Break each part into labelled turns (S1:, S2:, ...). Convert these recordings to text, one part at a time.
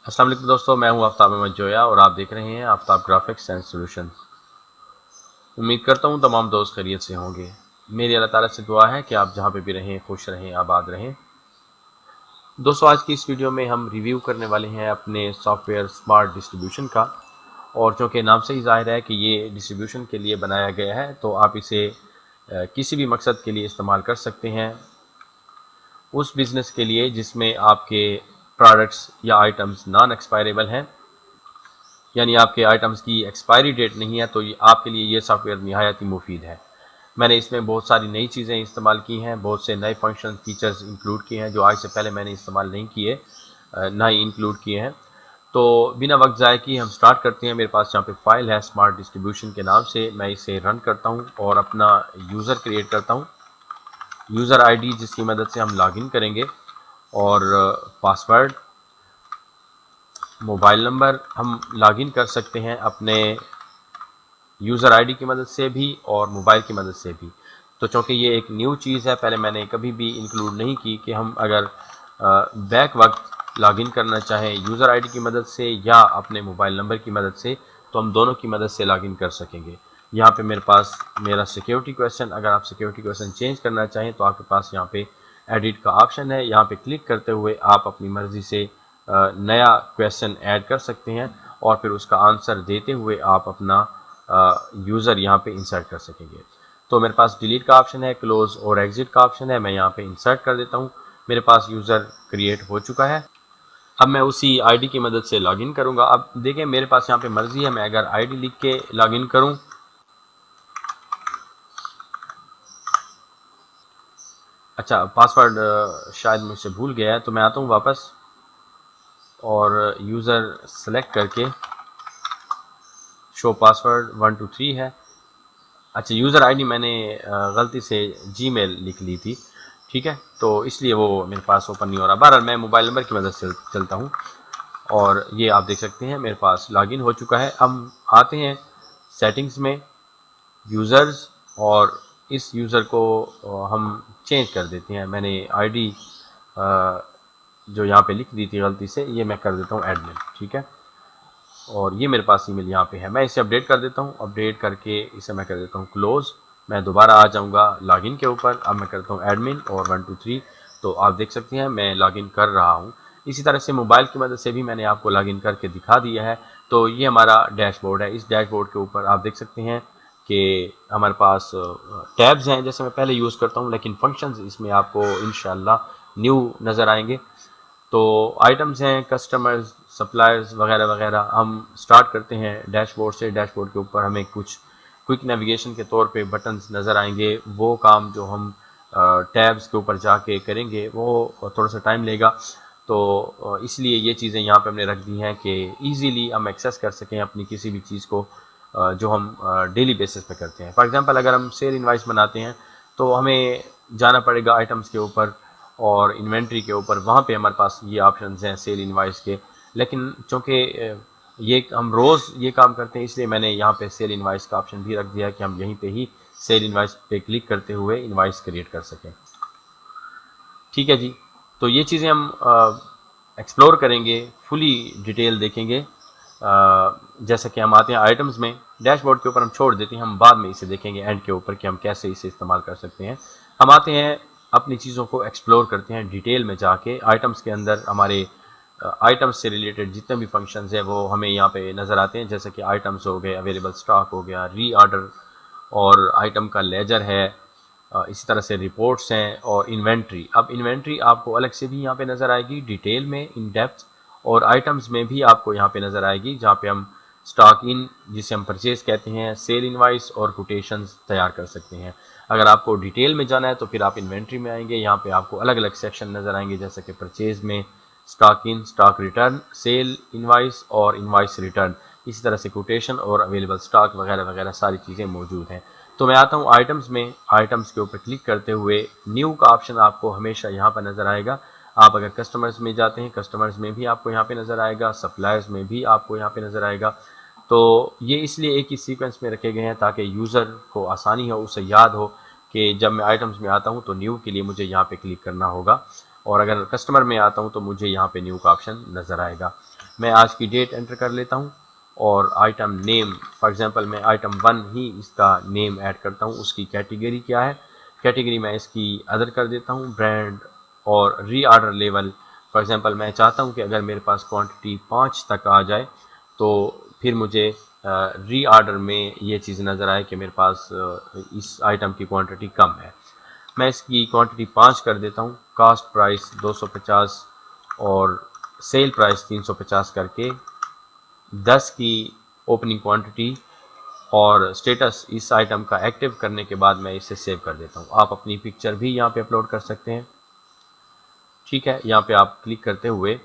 S1: अस्सलाम वालेकुम दोस्तों, मैं हूं आफ्ताब अहमद जोया और आप देख रहे हैं आफ्ताब ग्राफिक्स एंड सॉल्यूशन। उम्मीद करता हूं तमाम दोस्त खैरियत से होंगे। मेरी अल्लाह ताला से दुआ है कि आप जहां पे भी रहें खुश रहें, आबाद रहें। दोस्तों, आज की इस वीडियो में हम रिव्यू करने वाले हैं अपने सॉफ्टवेयर स्मार्ट डिस्ट्रीब्यूशन का। और चूँकि नाम से ही ज़ाहिर है कि ये डिस्ट्रीब्यूशन के लिए बनाया गया है, तो आप इसे किसी भी मकसद के लिए इस्तेमाल कर सकते हैं। उस बिज़नेस के लिए जिसमें आपके प्रोडक्ट्स या आइटम्स नॉन एक्सपायरेबल हैं, यानी आपके आइटम्स की एक्सपायरी डेट नहीं है, तो आपके लिए ये सॉफ्टवेयर निहायत ही मुफीद है। मैंने इसमें बहुत सारी नई चीज़ें इस्तेमाल की हैं, बहुत से नए फंक्शन फीचर्स इंक्लूड किए हैं जो आज से पहले मैंने इस्तेमाल नहीं किए, ना ही इंक्लूड किए हैं। तो बिना वक्त ज़ाय किए हम स्टार्ट करते हैं। मेरे पास यहाँ पे फाइल है स्मार्ट डिस्ट्रीब्यूशन के नाम से। मैं इसे रन करता हूँ और अपना यूज़र क्रिएट करता हूँ, यूज़र आईडी जिसकी मदद से हम लॉगिन करेंगे, और पासवर्ड, मोबाइल नंबर हम लॉगिन कर सकते हैं अपने यूज़र आईडी की मदद से भी और मोबाइल की मदद से भी। तो चूँकि ये एक न्यू चीज़ है, पहले मैंने कभी भी इंक्लूड नहीं की कि हम अगर बैक वक्त लॉगिन करना चाहें यूज़र आईडी की मदद से या अपने मोबाइल नंबर की मदद से, तो हम दोनों की मदद से लॉगिन कर सकेंगे। यहाँ पे मेरे पास मेरा सिक्योरिटी क्वेश्चन, अगर आप सिक्योरिटी क्वेश्चन चेंज करना चाहें तो आपके पास यहाँ पे एडिट का ऑप्शन है। यहाँ पे क्लिक करते हुए आप अपनी मर्ज़ी से नया क्वेश्चन ऐड कर सकते हैं और फिर उसका आंसर देते हुए आप अपना यूज़र यहाँ पे इंसर्ट कर सकेंगे। तो मेरे पास डिलीट का ऑप्शन है, क्लोज और एग्जिट का ऑप्शन है। मैं यहाँ पे इंसर्ट कर देता हूँ। मेरे पास यूज़र क्रिएट हो चुका है। अब मैं उसी आईडी की मदद से लॉगिन करूँगा। अब देखें, मेरे पास यहाँ पे मर्ज़ी है, मैं अगर आईडी लिख के लॉगिन करूँ, अच्छा पासवर्ड शायद मुझसे भूल गया है, तो मैं आता हूँ वापस और यूज़र सेलेक्ट करके शो पासवर्ड 123 है। अच्छा, यूज़र आईडी मैंने गलती से जीमेल लिख ली थी, ठीक है, तो इसलिए वो मेरे पास ओपन नहीं हो रहा। बहरहाल मैं मोबाइल नंबर की मदद से चलता हूँ और ये आप देख सकते हैं मेरे पास लॉगिन हो चुका है। हम आते हैं सेटिंग्स में, यूज़र्स, और इस यूज़र को हम चेंज कर देते हैं। मैंने आईडी जो यहाँ पे लिख दी थी गलती से, ये मैं कर देता हूँ एडमिन, ठीक है। और ये मेरे पास ईमेल यहाँ पे है। मैं इसे अपडेट कर देता हूँ। अपडेट करके इसे मैं कर देता हूँ क्लोज। मैं दोबारा आ जाऊँगा लॉगिन के ऊपर। अब मैं करता हूँ एडमिन और 123। तो आप देख सकते हैं मैं लॉगिन कर रहा हूँ। इसी तरह से मोबाइल की मदद से भी मैंने आपको लॉगिन करके दिखा दिया है। तो ये हमारा डैशबोर्ड है। इस डैशबोर्ड के ऊपर आप देख सकते हैं कि हमारे पास टैब्स हैं जैसे मैं पहले यूज़ करता हूँ, लेकिन फंक्शंस इसमें आपको इंशाल्लाह न्यू नज़र आएंगे। तो आइटम्स हैं, कस्टमर्स, सप्लायर्स वगैरह वगैरह। हम स्टार्ट करते हैं डैशबोर्ड से। डैशबोर्ड के ऊपर हमें कुछ क्विक नेविगेशन के तौर पे बटन्स नज़र आएंगे। वो काम जो हम टैब्स के ऊपर जाके करेंगे वो थोड़ा सा टाइम लेगा। तो इसलिए ये चीज़ें यहाँ पे हमने रख दी हैं कि ईज़िली हम एक्सेस कर सकें अपनी किसी भी चीज़ को जो हम डेली बेसिस पे करते हैं। फॉर एग्जांपल, अगर हम सेल इनवाइस बनाते हैं तो हमें जाना पड़ेगा आइटम्स के ऊपर और इन्वेंट्री के ऊपर। वहाँ पे हमारे पास ये ऑप्शंस हैं सेल इनवाइस के। लेकिन चूँकि ये हम रोज़ ये काम करते हैं, इसलिए मैंने यहाँ पे सेल इनवाइस का ऑप्शन भी रख दिया कि हम यहीं पे ही सेल इनवाइस पे क्लिक करते हुए इनवाइस क्रिएट कर सकें। ठीक है जी। तो ये चीज़ें हम एक्सप्लोर करेंगे, फुली डिटेल देखेंगे। जैसा कि हम आते हैं आइटम्स में, डैशबोर्ड के ऊपर हम छोड़ देते हैं, हम बाद में इसे देखेंगे एंड के ऊपर कि हम कैसे इसे इस्तेमाल कर सकते हैं। हम आते हैं अपनी चीज़ों को एक्सप्लोर करते हैं डिटेल में जाके। आइटम्स के अंदर हमारे आइटम्स से रिलेटेड जितने भी फंक्शंस हैं वो हमें यहाँ पे नज़र आते हैं, जैसे कि आइटम्स हो गए, अवेलेबल स्टॉक हो गया, री ऑर्डर, और आइटम का लेजर है। इसी तरह से रिपोर्ट्स हैं और इन्वेंट्री। अब इन्वेंट्री आपको अलग से भी यहाँ पे नज़र आएगी डिटेल में, इन डेप्थ, और आइटम्स में भी आपको यहाँ पे नज़र आएगी जहाँ पे हम स्टॉक इन, जिसे हम परचेज कहते हैं, सेल इनवाइस और कोटेशंस तैयार कर सकते हैं। अगर आपको डिटेल में जाना है तो फिर आप इन्वेंट्री में आएंगे। यहाँ पे आपको अलग अलग सेक्शन नज़र आएंगे, जैसे कि परचेज में stock in, stock return, cell invoice और इनवाइस रिटर्न। इसी तरह से कोटेशन और अवेलेबल स्टॉक वगैरह वगैरह सारी चीज़ें मौजूद हैं। तो मैं आता हूँ आइटम्स में। आइटम्स के ऊपर क्लिक करते हुए न्यू का ऑप्शन आपको हमेशा यहाँ पर नज़र आएगा। आप अगर कस्टमर्स में जाते हैं, कस्टमर्स में भी आपको यहाँ पे नज़र आएगा, सप्लायर्स में भी आपको यहाँ पे नज़र आएगा। तो ये इसलिए एक ही सीक्वेंस में रखे गए हैं ताकि यूज़र को आसानी हो, उसे याद हो कि जब मैं आइटम्स में आता हूँ तो न्यू के लिए मुझे यहाँ पे क्लिक करना होगा, और अगर कस्टमर में आता हूँ तो मुझे यहाँ पे न्यू का ऑप्शन नज़र आएगा। मैं आज की डेट एंटर कर लेता हूँ और आइटम नेम, फॉर एग्जांपल मैं आइटम 1 ही इसका नेम ऐड करता हूँ। उसकी कैटेगरी क्या है, कैटेगरी मैं इसकी अदर कर देता हूँ, ब्रांड और री ऑर्डर लेवल। फॉर एग्जांपल मैं चाहता हूँ कि अगर मेरे पास क्वांटिटी 5 तक आ जाए तो फिर मुझे री ऑर्डर में ये चीज़ नज़र आए कि मेरे पास इस आइटम की क्वांटिटी कम है। मैं इसकी क्वांटिटी 5 कर देता हूँ, कास्ट प्राइस 250 और सेल प्राइस 350 करके 10 की ओपनिंग क्वांटिटी और स्टेटस इस आइटम का एक्टिव करने के बाद मैं इसे सेव कर देता हूँ। आप अपनी पिक्चर भी यहाँ पे अपलोड कर सकते हैं। ठीक है, यहाँ पे आप क्लिक करते हुए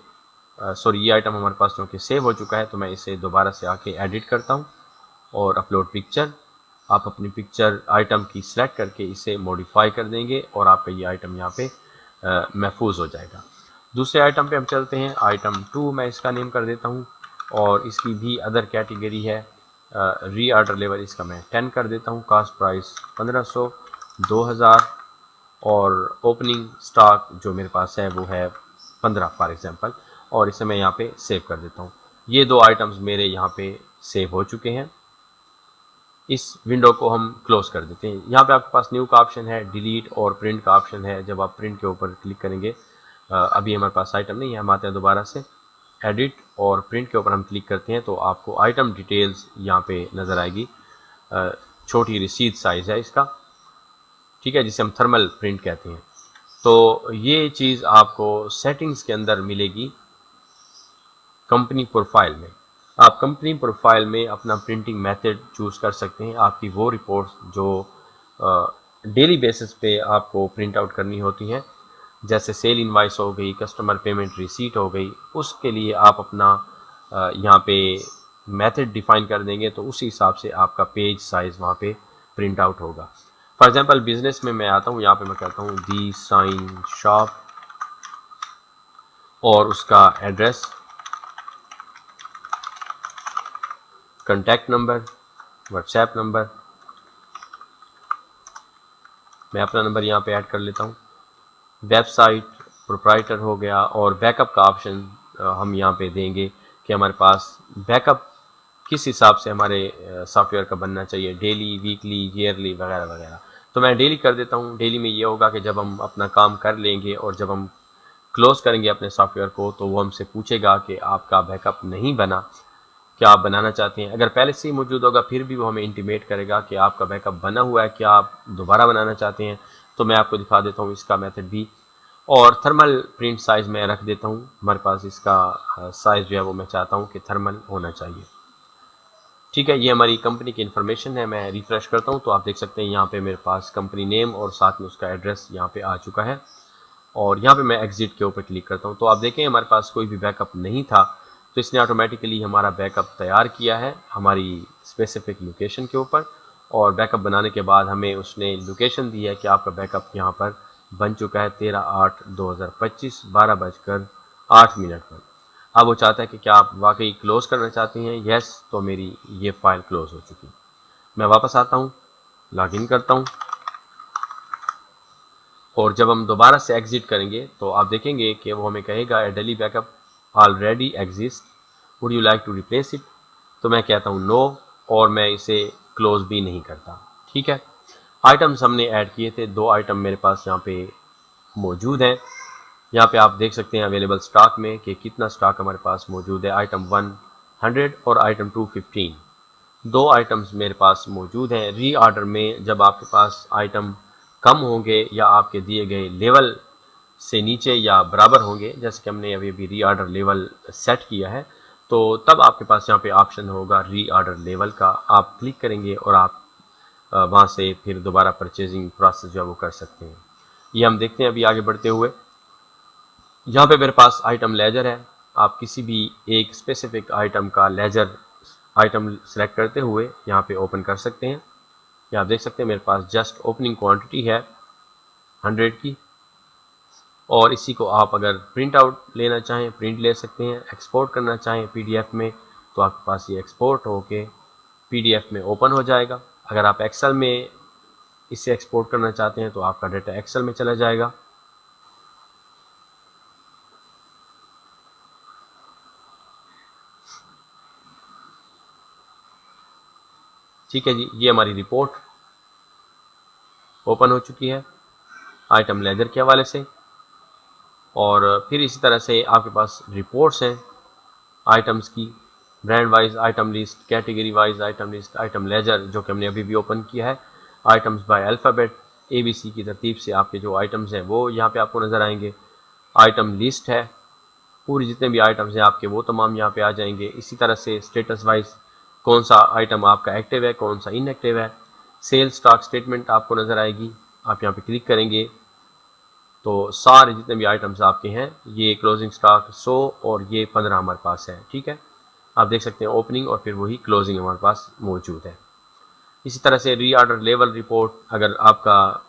S1: सॉरी ये आइटम हमारे पास क्योंकि सेव हो चुका है तो मैं इसे दोबारा से आके एडिट करता हूँ और अपलोड पिक्चर। आप अपनी पिक्चर आइटम की सिलेक्ट करके इसे मॉडिफाई कर देंगे और आपका ये आइटम यहाँ पे महफूज हो जाएगा। दूसरे आइटम पे हम चलते हैं, आइटम 2 मैं इसका नेम कर देता हूँ और इसकी भी अदर कैटेगरी है, री ऑर्डर लेवल इसका मैं 10 कर देता हूँ, कास्ट प्राइस 1500, 2000 और ओपनिंग स्टॉक जो मेरे पास है वो है 15 फॉर एग्जांपल, और इसे मैं यहाँ पे सेव कर देता हूँ। ये दो आइटम्स मेरे यहाँ पे सेव हो चुके हैं। इस विंडो को हम क्लोज कर देते हैं। यहाँ पे आपके पास न्यू का ऑप्शन है, डिलीट और प्रिंट का ऑप्शन है। जब आप प्रिंट के ऊपर क्लिक करेंगे, अभी हमारे पास आइटम नहीं है, हम आते हैं दोबारा से एडिट और प्रिंट के ऊपर हम क्लिक करते हैं तो आपको आइटम डिटेल्स यहाँ पे नज़र आएगी। छोटी रिसीट साइज़ है इसका, ठीक है, जिसे हम थर्मल प्रिंट कहते हैं। तो ये चीज़ आपको सेटिंग्स के अंदर मिलेगी कंपनी प्रोफाइल में। आप कंपनी प्रोफाइल में अपना प्रिंटिंग मेथड चूज़ कर सकते हैं। आपकी वो रिपोर्ट्स जो डेली बेसिस पे आपको प्रिंट आउट करनी होती हैं, जैसे सेल इनवाइस हो गई, कस्टमर पेमेंट रिसीट हो गई, उसके लिए आप अपना यहाँ पे मेथड डिफाइन कर देंगे तो उसी हिसाब से आपका पेज साइज़ वहाँ पे प्रिंट आउट होगा। फॉर एग्जांपल बिजनेस में मैं आता हूँ, यहाँ पे मैं कहता हूँ दी साइन शॉप और उसका address, contact number, WhatsApp number, मैं अपना नंबर यहाँ पे ऐड कर लेता हूँ, वेबसाइट, प्रोप्राइटर हो गया और बैकअप का ऑप्शन हम यहाँ पे देंगे कि हमारे पास बैकअप किस हिसाब से हमारे सॉफ्टवेयर का बनना चाहिए, डेली, वीकली, ईयरली वगैरह वगैरह। तो मैं डेली कर देता हूँ। डेली में ये होगा कि जब हम अपना काम कर लेंगे और जब हम क्लोज करेंगे अपने सॉफ्टवेयर को तो वो हमसे पूछेगा कि आपका बैकअप नहीं बना, क्या आप बनाना चाहते हैं। अगर पहले से ही मौजूद होगा फिर भी वो हमें इंटीमेट करेगा कि आपका बैकअप बना हुआ है, क्या आप दोबारा बनाना चाहते हैं। तो मैं आपको दिखा देता हूँ इसका मेथड भी। और थर्मल प्रिंट साइज़ मैं रख देता हूँ, हमारे पास इसका साइज़ जो है वो मैं चाहता हूँ कि थर्मल होना चाहिए। ठीक है, ये हमारी कंपनी की इन्फॉर्मेशन है। मैं रिफ्रेश करता हूँ तो आप देख सकते हैं यहाँ पे मेरे पास कंपनी नेम और साथ में उसका एड्रेस यहाँ पे आ चुका है। और यहाँ पे मैं एग्जिट के ऊपर क्लिक करता हूँ तो आप देखें हमारे पास कोई भी बैकअप नहीं था, तो इसने ऑटोमेटिकली हमारा बैकअप तैयार किया है हमारी स्पेसिफिक लोकेशन के ऊपर। और बैकअप बनाने के बाद हमें उसने लोकेशन दी है कि आपका बैकअप यहाँ पर बन चुका है 13/8/2025 12:08 पर। अब वो चाहता है कि क्या आप वाकई क्लोज करना चाहते हैं। यस, तो मेरी ये फाइल क्लोज हो चुकी। मैं वापस आता हूँ, लॉगिन करता हूँ और जब हम दोबारा से एग्जिट करेंगे तो आप देखेंगे कि वो हमें कहेगा daily backup already exist, would you like to replace it. तो मैं कहता हूँ नो और मैं इसे क्लोज भी नहीं करता। ठीक है, आइटम्स हमने ऐड किए थे, दो आइटम मेरे पास यहाँ पे मौजूद हैं। यहाँ पे आप देख सकते हैं अवेलेबल स्टॉक में कि कितना स्टॉक हमारे पास मौजूद है। आइटम 100 और आइटम 2 15, दो आइटम्स मेरे पास मौजूद हैं। री ऑर्डर में जब आपके पास आइटम कम होंगे या आपके दिए गए लेवल से नीचे या बराबर होंगे, जैसे कि हमने अभी अभी री ऑर्डर लेवल सेट किया है, तो तब आपके पास यहाँ पे ऑप्शन होगा री ऑर्डर लेवल का। आप क्लिक करेंगे और आप वहाँ से फिर दोबारा परचेजिंग प्रोसेस जो है वो कर सकते हैं। ये हम देखते हैं अभी आगे बढ़ते हुए। यहाँ पे मेरे पास आइटम लेजर है। आप किसी भी एक स्पेसिफिक आइटम का लेजर आइटम सेलेक्ट करते हुए यहाँ पे ओपन कर सकते हैं। यहाँ आप देख सकते हैं मेरे पास जस्ट ओपनिंग क्वांटिटी है 100 की, और इसी को आप अगर प्रिंट आउट लेना चाहें प्रिंट ले सकते हैं, एक्सपोर्ट करना चाहें पीडीएफ में तो आपके पास ये एक्सपोर्ट होके पीडीएफ में ओपन हो जाएगा। अगर आप एक्सेल में इसे एक्सपोर्ट करना चाहते हैं तो आपका डाटा एक्सेल में चला जाएगा। ठीक है जी, ये हमारी रिपोर्ट ओपन हो चुकी है आइटम लेजर के हवाले से। और फिर इसी तरह से आपके पास रिपोर्ट्स हैं आइटम्स की, brand wise item list, category wise item list, item ledger जो कि हमने अभी भी ओपन किया है, आइटम्स बाय अल्फ़ाबेट, ABC की तरतीब से आपके जो आइटम्स हैं वो यहाँ पे आपको नज़र आएंगे। आइटम लिस्ट है, पूरी जितने भी आइटम्स हैं आपके वो तमाम यहाँ पे आ जाएंगे। इसी तरह से स्टेटस वाइज कौन सा आइटम आपका एक्टिव है, कौन सा इनएक्टिव है। सेल स्टॉक स्टेटमेंट आपको नज़र आएगी, आप यहाँ पे क्लिक करेंगे तो सारे जितने भी आइटम्स आपके हैं, ये क्लोजिंग स्टॉक 100 और ये 15 हमारे पास है। ठीक है, आप देख सकते हैं ओपनिंग और फिर वही क्लोजिंग हमारे पास मौजूद है। इसी तरह से री ऑर्डर लेवल रिपोर्ट, अगर आपका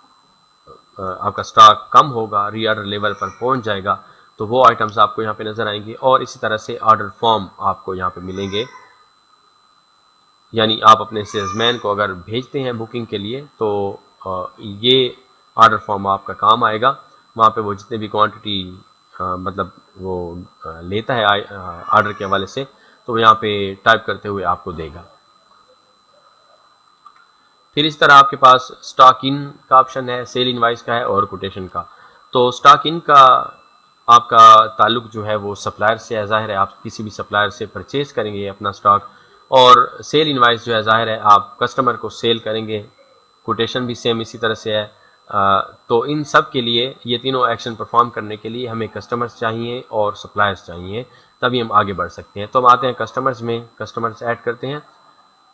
S1: स्टॉक कम होगा, री ऑर्डर लेवल पर पहुंच जाएगा, तो वो आइटम्स आपको यहाँ पे नज़र आएंगे। और इसी तरह से ऑर्डर फॉर्म आपको यहाँ पे मिलेंगे, यानी आप अपने सेल्समैन को अगर भेजते हैं बुकिंग के लिए तो ये ऑर्डर फॉर्म आपका काम आएगा। वहाँ पे वो जितने भी क्वांटिटी मतलब वो लेता है ऑर्डर के हवाले से, तो वो यहाँ पे टाइप करते हुए आपको देगा। फिर इस तरह आपके पास स्टॉक इन का ऑप्शन है, सेल इनवाइस का है और कोटेशन का। तो स्टॉक इन का आपका ताल्लुक जो है वो सप्लायर से है, ज़ाहिर है आप किसी भी सप्लायर से परचेज करेंगे अपना स्टॉक। और सेल इनवाइस जो है ज़ाहिर है आप कस्टमर को सेल करेंगे। कोटेशन भी सेम इसी तरह से है। तो इन सब के लिए, ये तीनों एक्शन परफॉर्म करने के लिए हमें कस्टमर्स चाहिए और सप्लायर्स चाहिए, तभी हम आगे बढ़ सकते हैं। तो हम आते हैं कस्टमर्स में, कस्टमर्स ऐड करते हैं।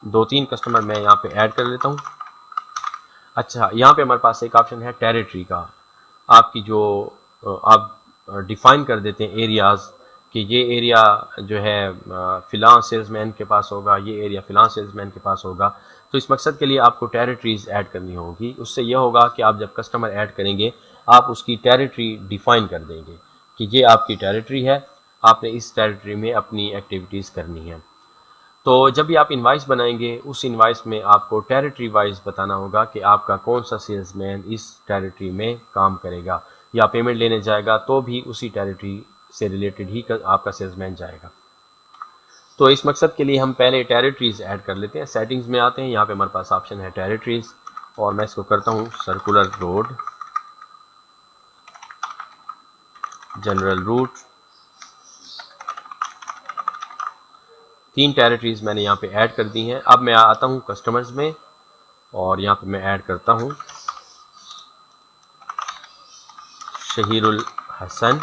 S1: 2-3 कस्टमर मैं यहाँ पे ऐड कर लेता हूँ। अच्छा, यहाँ पे हमारे पास एक ऑप्शन है टेरिटरी का। आपकी जो आप डिफाइन कर देते हैं एरियाज़, कि ये एरिया जो है फ़िलां सेल्समैन के पास होगा, ये एरिया फ़िलां सेल्समैन के पास होगा। तो इस मकसद के लिए आपको टेरिटरीज़ ऐड करनी होगी। उससे यह होगा कि आप जब कस्टमर ऐड करेंगे, आप उसकी टेरिटरी डिफाइन कर देंगे कि ये आपकी टेरिटरी है, आपने इस टेरिटरी में अपनी एक्टिविटीज़ करनी है। तो जब भी आप इनवाइस बनाएंगे, उस इनवाइस में आपको टेरिटरी वाइज बताना होगा कि आपका कौन सा सेल्समैन इस टेरिटरी में काम करेगा, या पेमेंट लेने जाएगा तो भी उसी टेरिटरी से रिलेटेड ही आपका सेल्समैन जाएगा। तो इस मकसद के लिए हम पहले टेरिटरीज ऐड कर लेते हैं। सेटिंग्स में आते हैं, यहाँ पे हमारे पास ऑप्शन है टेरिटरीज, और मैं इसको करता हूँ circular road general route. 3 territories मैंने यहाँ पे ऐड कर दी हैं। अब मैं आता हूँ कस्टमर्स में, और यहाँ पे मैं ऐड करता हूँ शहीरुल हसन,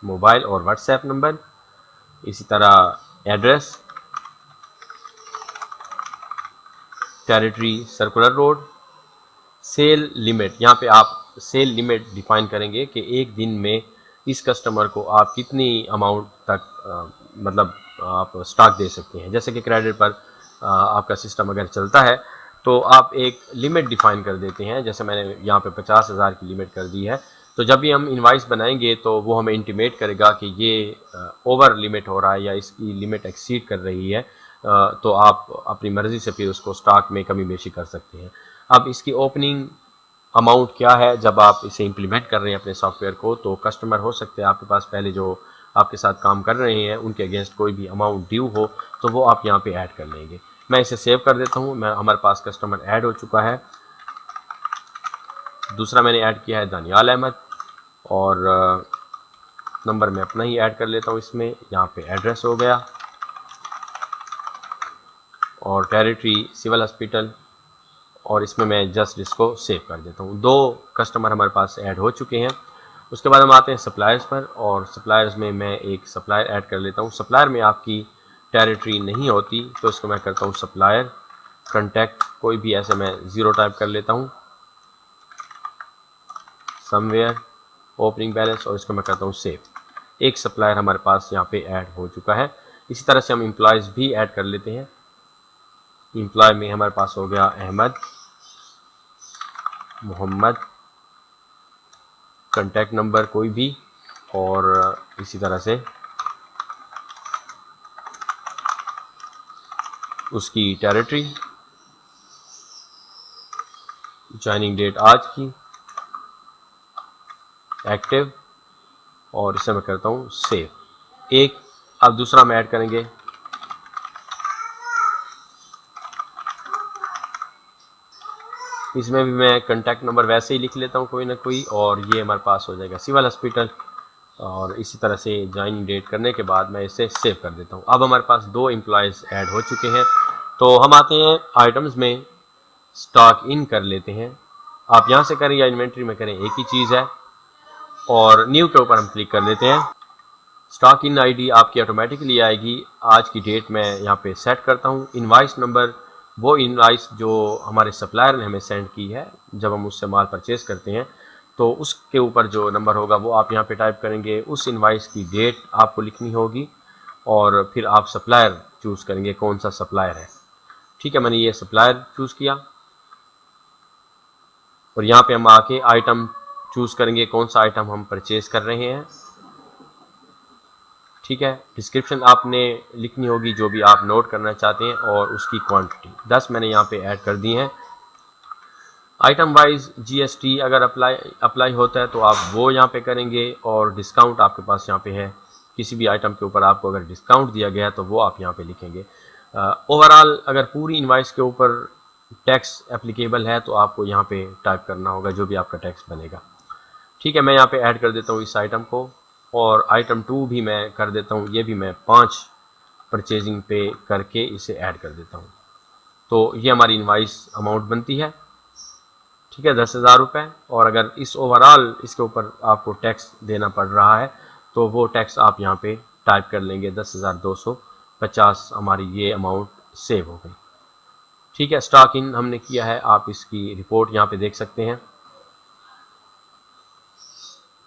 S1: मोबाइल और व्हाट्सएप नंबर, इसी तरह address, territory circular road, sale limit. यहाँ पे आप सेल लिमिट डिफाइन करेंगे कि एक दिन में इस कस्टमर को आप कितनी अमाउंट तक मतलब आप स्टॉक दे सकते हैं। जैसे कि क्रेडिट पर आपका सिस्टम अगर चलता है तो आप एक लिमिट डिफाइन कर देते हैं। जैसे मैंने यहाँ पे 50,000 की लिमिट कर दी है, तो जब भी हम इनवाइस बनाएंगे तो वो हमें इंटीमेट करेगा कि ये ओवर लिमिट हो रहा है या इसकी लिमिट एक्सीड कर रही है। तो आप अपनी मर्ज़ी से फिर उसको स्टॉक में कमी बेशी कर सकते हैं। अब इसकी ओपनिंग अमाउंट क्या है, जब आप इसे इम्प्लीमेंट कर रहे हैं अपने सॉफ्टवेयर को, तो कस्टमर हो सकते हैं आपके पास पहले जो आपके साथ काम कर रहे हैं, उनके अगेंस्ट कोई भी अमाउंट ड्यू हो तो वो आप यहाँ पे ऐड कर लेंगे। मैं इसे सेव कर देता हूँ। हमारे पास कस्टमर ऐड हो चुका है। दूसरा मैंने ऐड किया है दानियाल अहमद, और नंबर मैं अपना ही ऐड कर लेता हूँ इसमें। यहाँ पे एड्रेस हो गया, और टेरिटरी सिविल हॉस्पिटल, और इसमें मैं जस्ट इसको सेव कर देता हूँ। 2 कस्टमर हमारे पास ऐड हो चुके हैं। उसके बाद हम आते हैं सप्लायर्स पर, और सप्लायर्स में मैं एक सप्लायर ऐड कर लेता हूँ। सप्लायर में आपकी टेरिटरी नहीं होती, तो इसको मैं करता हूँ सप्लायर कॉन्टैक्ट, कोई भी ऐसे मैं 0 टाइप कर लेता हूँ, समवेयर ओपनिंग बैलेंस, और इसको मैं करता हूँ सेव। एक सप्लायर हमारे पास यहाँ पे ऐड हो चुका है। इसी तरह से हम एम्प्लॉयज़ भी ऐड कर लेते हैं। एम्प्लॉय में हमारे पास हो गया अहमद, मोहम्मद, कॉन्टैक्ट नंबर कोई भी, और इसी तरह से उसकी टेरिटरी, ज्वाइनिंग डेट आज की, एक्टिव, और इसे मैं करता हूँ सेव। एक अब दूसरा हम ऐड करेंगे इसमें भी मैं कॉन्टैक्ट नंबर वैसे ही लिख लेता हूँ कोई ना कोई, और ये हमारे पास हो जाएगा सिविल हॉस्पिटल। और इसी तरह से ज्वाइनिंग डेट करने के बाद मैं इसे सेव कर देता हूँ। अब हमारे पास 2 एम्प्लॉयज़ ऐड हो चुके हैं। तो हम आते हैं आइटम्स में, स्टॉक इन कर लेते हैं। आप यहाँ से करें या इन्वेंट्री में करें, एक ही चीज़ है। और न्यू के ऊपर हम क्लिक कर लेते हैं। स्टॉक इन आईडी आपकी ऑटोमेटिकली आएगी। आज की डेट मैं यहाँ पे सेट करता हूँ। इनवाइस नंबर, वो इनवाइस जो हमारे सप्लायर ने हमें सेंड की है जब हम उससे माल परचेज करते हैं, तो उसके ऊपर जो नंबर होगा वो आप यहाँ पे टाइप करेंगे। उस इनवाइस की डेट आपको लिखनी होगी और फिर आप सप्लायर चूज़ करेंगे कौन सा सप्लायर है। ठीक है, मैंने ये सप्लायर चूज़ किया और यहाँ पे हम आके आइटम चूज़ करेंगे कौन सा आइटम हम परचेज कर रहे हैं। ठीक है, डिस्क्रिप्शन आपने लिखनी होगी जो भी आप नोट करना चाहते हैं और उसकी क्वांटिटी 10 मैंने यहाँ पे ऐड कर दी है। आइटम वाइज जीएसटी अगर अप्लाई होता है तो आप वो यहाँ पे करेंगे, और डिस्काउंट आपके पास यहाँ पे है। किसी भी आइटम के ऊपर आपको अगर डिस्काउंट दिया गया है तो वो आप यहाँ पे लिखेंगे। ओवरऑल अगर पूरी इनवाइस के ऊपर टैक्स एप्लीकेबल है तो आपको यहाँ पे टाइप करना होगा जो भी आपका टैक्स बनेगा। ठीक है, मैं यहाँ पे ऐड कर देता हूँ इस आइटम को, और आइटम 2 भी मैं कर देता हूँ। ये भी मैं 5 परचेजिंग पे करके इसे ऐड कर देता हूँ। तो ये हमारी इनवाइस अमाउंट बनती है। ठीक है, 10,000 रुपये। और अगर इस ओवरऑल इसके ऊपर आपको टैक्स देना पड़ रहा है तो वो टैक्स आप यहाँ पे टाइप कर लेंगे। 10,250 हमारी ये अमाउंट सेव हो गई। ठीक है, स्टॉक इन हमने किया है, आप इसकी रिपोर्ट यहाँ पे देख सकते हैं।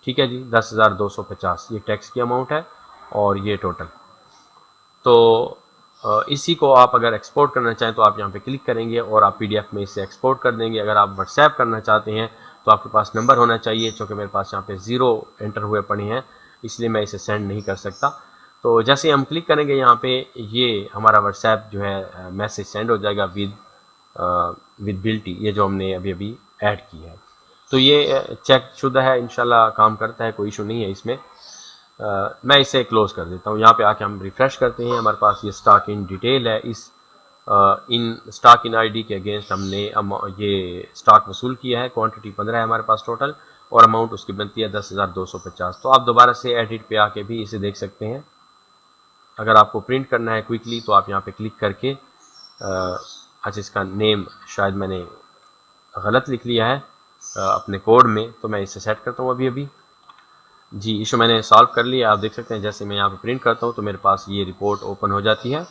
S1: ठीक है जी, 10,250 ये टैक्स की अमाउंट है और ये टोटल। तो इसी को आप अगर एक्सपोर्ट करना चाहें तो आप यहाँ पे क्लिक करेंगे और आप पीडीएफ में इसे एक्सपोर्ट कर देंगे। अगर आप व्हाट्सएप करना चाहते हैं तो आपके पास नंबर होना चाहिए, क्योंकि मेरे पास यहाँ पे 0 एंटर हुए पड़े हैं, इसलिए मैं इसे सेंड नहीं कर सकता। तो जैसे हम क्लिक करेंगे यहाँ पे, ये हमारा व्हाट्सएप जो है मैसेज सेंड हो जाएगा विद बिल्टी, ये जो हमने अभी अभी ऐड की है। तो ये चेक शुदा है, इंशाल्लाह काम करता है, कोई इशू नहीं है इसमें। मैं इसे क्लोज कर देता हूँ। यहाँ पे आके हम रिफ्रेश करते हैं, हमारे पास ये स्टॉक इन डिटेल है। इस इन स्टॉक इन आईडी के अगेंस्ट हमने ये स्टॉक वसूल किया है। क्वांटिटी 15 है हमारे पास टोटल, और अमाउंट उसकी बनती है 10,250। तो आप दोबारा से एडिट पे आके भी इसे देख सकते हैं। अगर आपको प्रिंट करना है क्विकली तो आप यहाँ पे क्लिक करके अच्छा, इसका नेम शायद मैंने गलत लिख लिया है अपने कोड में, तो मैं इसे सेट करता हूँ अभी अभी। जी, इशू मैंने सॉल्व कर लिया। आप देख सकते हैं जैसे मैं यहाँ पे प्रिंट करता हूँ तो मेरे पास ये रिपोर्ट ओपन हो जाती है।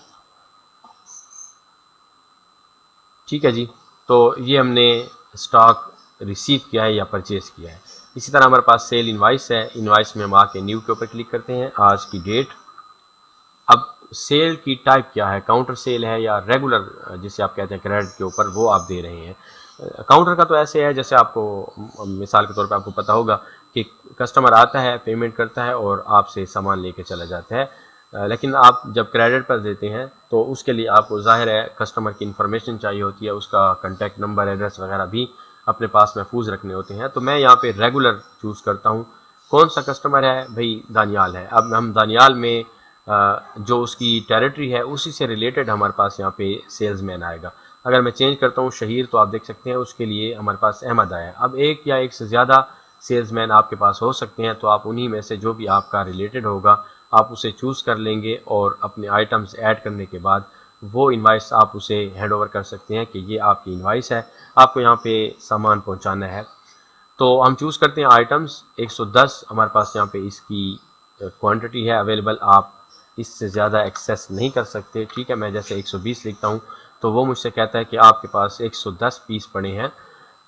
S1: ठीक है जी, तो ये हमने स्टॉक रिसीव किया है या परचेज किया है। इसी तरह हमारे पास सेल इनवाइस है। इनवाइस में हम आके न्यू के ऊपर क्लिक करते हैं, आज की डेट। अब सेल की टाइप क्या है, काउंटर सेल है या रेगुलर जिसे आप कहते हैं क्रेडिट के ऊपर, वो आप दे रहे हैं। काउंटर का तो ऐसे है जैसे आपको मिसाल के तौर पे आपको पता होगा कि कस्टमर आता है, पेमेंट करता है और आपसे सामान लेके चला जाता है। लेकिन आप जब क्रेडिट पर देते हैं तो उसके लिए आपको ज़ाहिर है कस्टमर की इन्फॉर्मेशन चाहिए होती है, उसका कॉन्टैक्ट नंबर, एड्रेस वगैरह भी अपने पास महफूज रखने होते हैं। तो मैं यहाँ पे रेगुलर चूज़ करता हूँ। कौन सा कस्टमर है भाई, दानियाल है। अब हम दानियाल में जो उसकी टेरिटरी है उसी से रिलेटेड हमारे पास यहाँ पे सेल्समैन आएगा। अगर मैं चेंज करता हूँ शहीर, तो आप देख सकते हैं उसके लिए हमारे पास अहमद आया। अब एक या एक से ज़्यादा सेल्समैन आपके पास हो सकते हैं, तो आप उन्हीं में से जो भी आपका रिलेटेड होगा आप उसे चूज़ कर लेंगे और अपने आइटम्स ऐड करने के बाद वो इनवाइस आप उसे हैंड ओवर कर सकते हैं कि ये आपकी इनवाइस है, आपको यहाँ पे सामान पहुँचाना है। तो हम चूज़ करते हैं आइटम्स 110 हमारे पास यहाँ पे इसकी क्वांटिटी है अवेलेबल। आप इससे ज़्यादा एक्सेस नहीं कर सकते। ठीक है, मैं जैसे 120 लिखता हूँ तो वो मुझसे कहता है कि आपके पास 110 पीस पड़े हैं,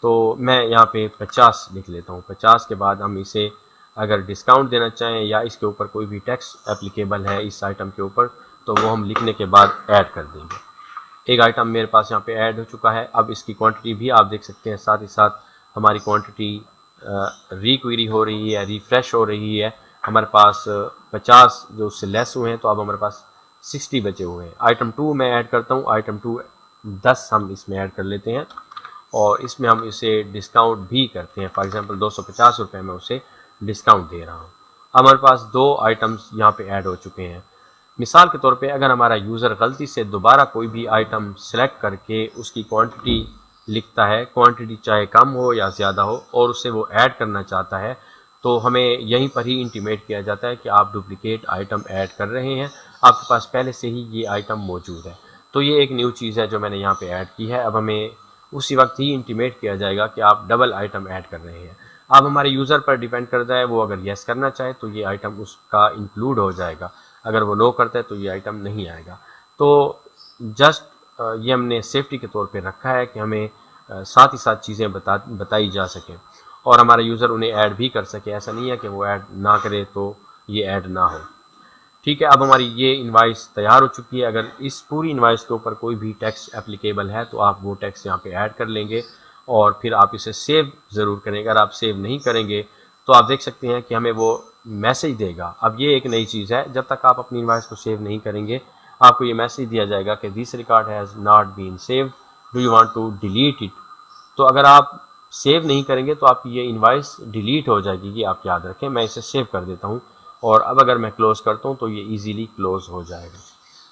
S1: तो मैं यहाँ पे 50 लिख लेता हूँ। 50 के बाद हम इसे अगर डिस्काउंट देना चाहें या इसके ऊपर कोई भी टैक्स एप्लीकेबल है इस आइटम के ऊपर, तो वो हम लिखने के बाद ऐड कर देंगे। एक आइटम मेरे पास यहाँ पे ऐड हो चुका है। अब इसकी क्वांटिटी भी आप देख सकते हैं, साथ ही साथ हमारी क्वांटिटी रिक्वेरी हो रही है, रिफ़्रेश हो रही है। हमारे पास 50 जो उससे लेस हुए हैं, तो अब हमारे पास 60 बचे हुए हैं। आइटम 2 मैं ऐड करता हूँ। आइटम 2 10 हम इसमें ऐड कर लेते हैं और इसमें हम इसे डिस्काउंट भी करते हैं। फॉर एग्जांपल 250 रुपये में उसे डिस्काउंट दे रहा हूँ। हमारे पास 2 आइटम्स यहाँ पे ऐड हो चुके हैं। मिसाल के तौर पे अगर हमारा यूज़र गलती से दोबारा कोई भी आइटम सेलेक्ट करके उसकी क्वांटिटी लिखता है, क्वांटिटी चाहे कम हो या ज़्यादा हो, और उसे वो ऐड करना चाहता है, तो हमें यहीं पर ही इंटीमेट किया जाता है कि आप डुप्लीकेट आइटम ऐड कर रहे हैं, आपके पास पहले से ही ये आइटम मौजूद है। तो ये एक न्यू चीज़ है जो मैंने यहाँ पे ऐड की है। अब हमें उसी वक्त ही इंटीमेट किया जाएगा कि आप डबल आइटम ऐड कर रहे हैं। अब हमारे यूज़र पर डिपेंड करता है, वो अगर येस करना चाहे तो ये आइटम उसका इंक्लूड हो जाएगा, अगर वो नो करता है तो ये आइटम नहीं आएगा। तो जस्ट ये हमने सेफ्टी के तौर पे रखा है कि हमें साथ ही साथ चीज़ें बताई जा सकें और हमारा यूज़र उन्हें ऐड भी कर सके। ऐसा नहीं है कि वो ऐड ना करे तो ये ऐड ना हो। ठीक है, अब हमारी ये इनवाइस तैयार हो चुकी है। अगर इस पूरी इनवाइस के ऊपर कोई भी टैक्स एप्लीकेबल है तो आप वो टैक्स यहाँ पे ऐड कर लेंगे और फिर आप इसे सेव ज़रूर करें। अगर आप सेव नहीं करेंगे तो आप देख सकते हैं कि हमें वो मैसेज देगा। अब ये एक नई चीज़ है, जब तक आप अपनी इनवाइस को सेव नहीं करेंगे आपको ये मैसेज दिया जाएगा कि this record has not been saved, do you want to delete it. तो अगर आप सेव नहीं करेंगे तो आपकी ये इनवाइस डिलीट हो जाएगी, ये आप याद रखें। मैं इसे सेव कर देता हूँ और अब अगर मैं क्लोज़ करता हूँ तो ये इजीली क्लोज़ हो जाएगा।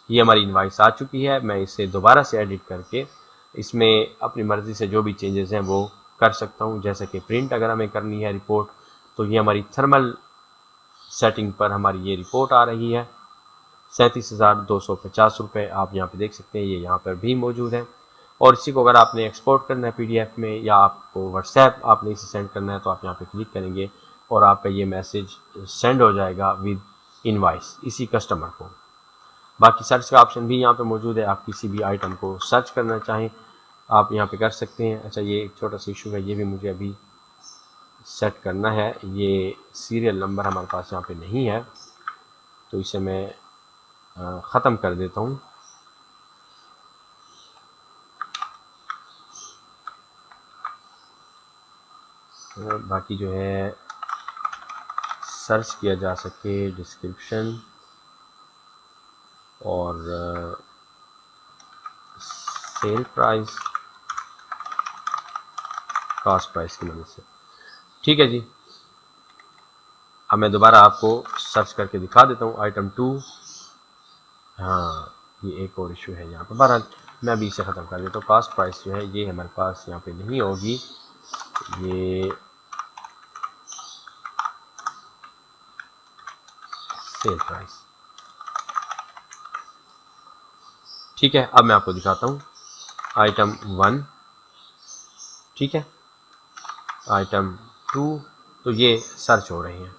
S1: ये हमारी इनवाइस आ चुकी है। मैं इसे दोबारा से एडिट करके इसमें अपनी मर्ज़ी से जो भी चेंजेस हैं वो कर सकता हूँ, जैसे कि प्रिंट अगर हमें करनी है रिपोर्ट तो ये हमारी थर्मल सेटिंग पर हमारी ये रिपोर्ट आ रही है 37,250 रुपये। आप यहाँ पे देख सकते हैं, ये यहाँ पर भी मौजूद है। और इसी को अगर आपने एक्सपोर्ट करना है PDF में या आपको व्हाट्सएप आपने इसे सेंड करना है तो आप यहाँ पे क्लिक करेंगे और आपका ये मैसेज सेंड हो जाएगा विद इनवाइस इसी कस्टमर को। बाकी सर्च का ऑप्शन भी यहाँ पे मौजूद है, आप किसी भी आइटम को सर्च करना चाहें आप यहाँ पे कर सकते हैं। अच्छा, ये एक छोटा सा इशू है, ये भी मुझे अभी सेट करना है। ये सीरियल नंबर हमारे पास यहाँ पे नहीं है तो इसे मैं ख़त्म कर देता हूँ। बाकी जो है सर्च किया जा सके डिस्क्रिप्शन और सेल प्राइस, कॉस्ट प्राइस की मदद से। ठीक है जी, अब मैं दोबारा आपको सर्च करके दिखा देता हूँ आइटम 2। हाँ, ये एक और इशू है यहाँ पर। बहरहाल मैं अभी इसे ख़त्म कर देता हूँ। कॉस्ट प्राइस जो है ये हमारे पास यहाँ पे नहीं होगी, ये सेल प्राइस। ठीक है, अब मैं आपको दिखाता हूँ आइटम 1। ठीक है, आइटम 2, तो ये सर्च हो रहे हैं।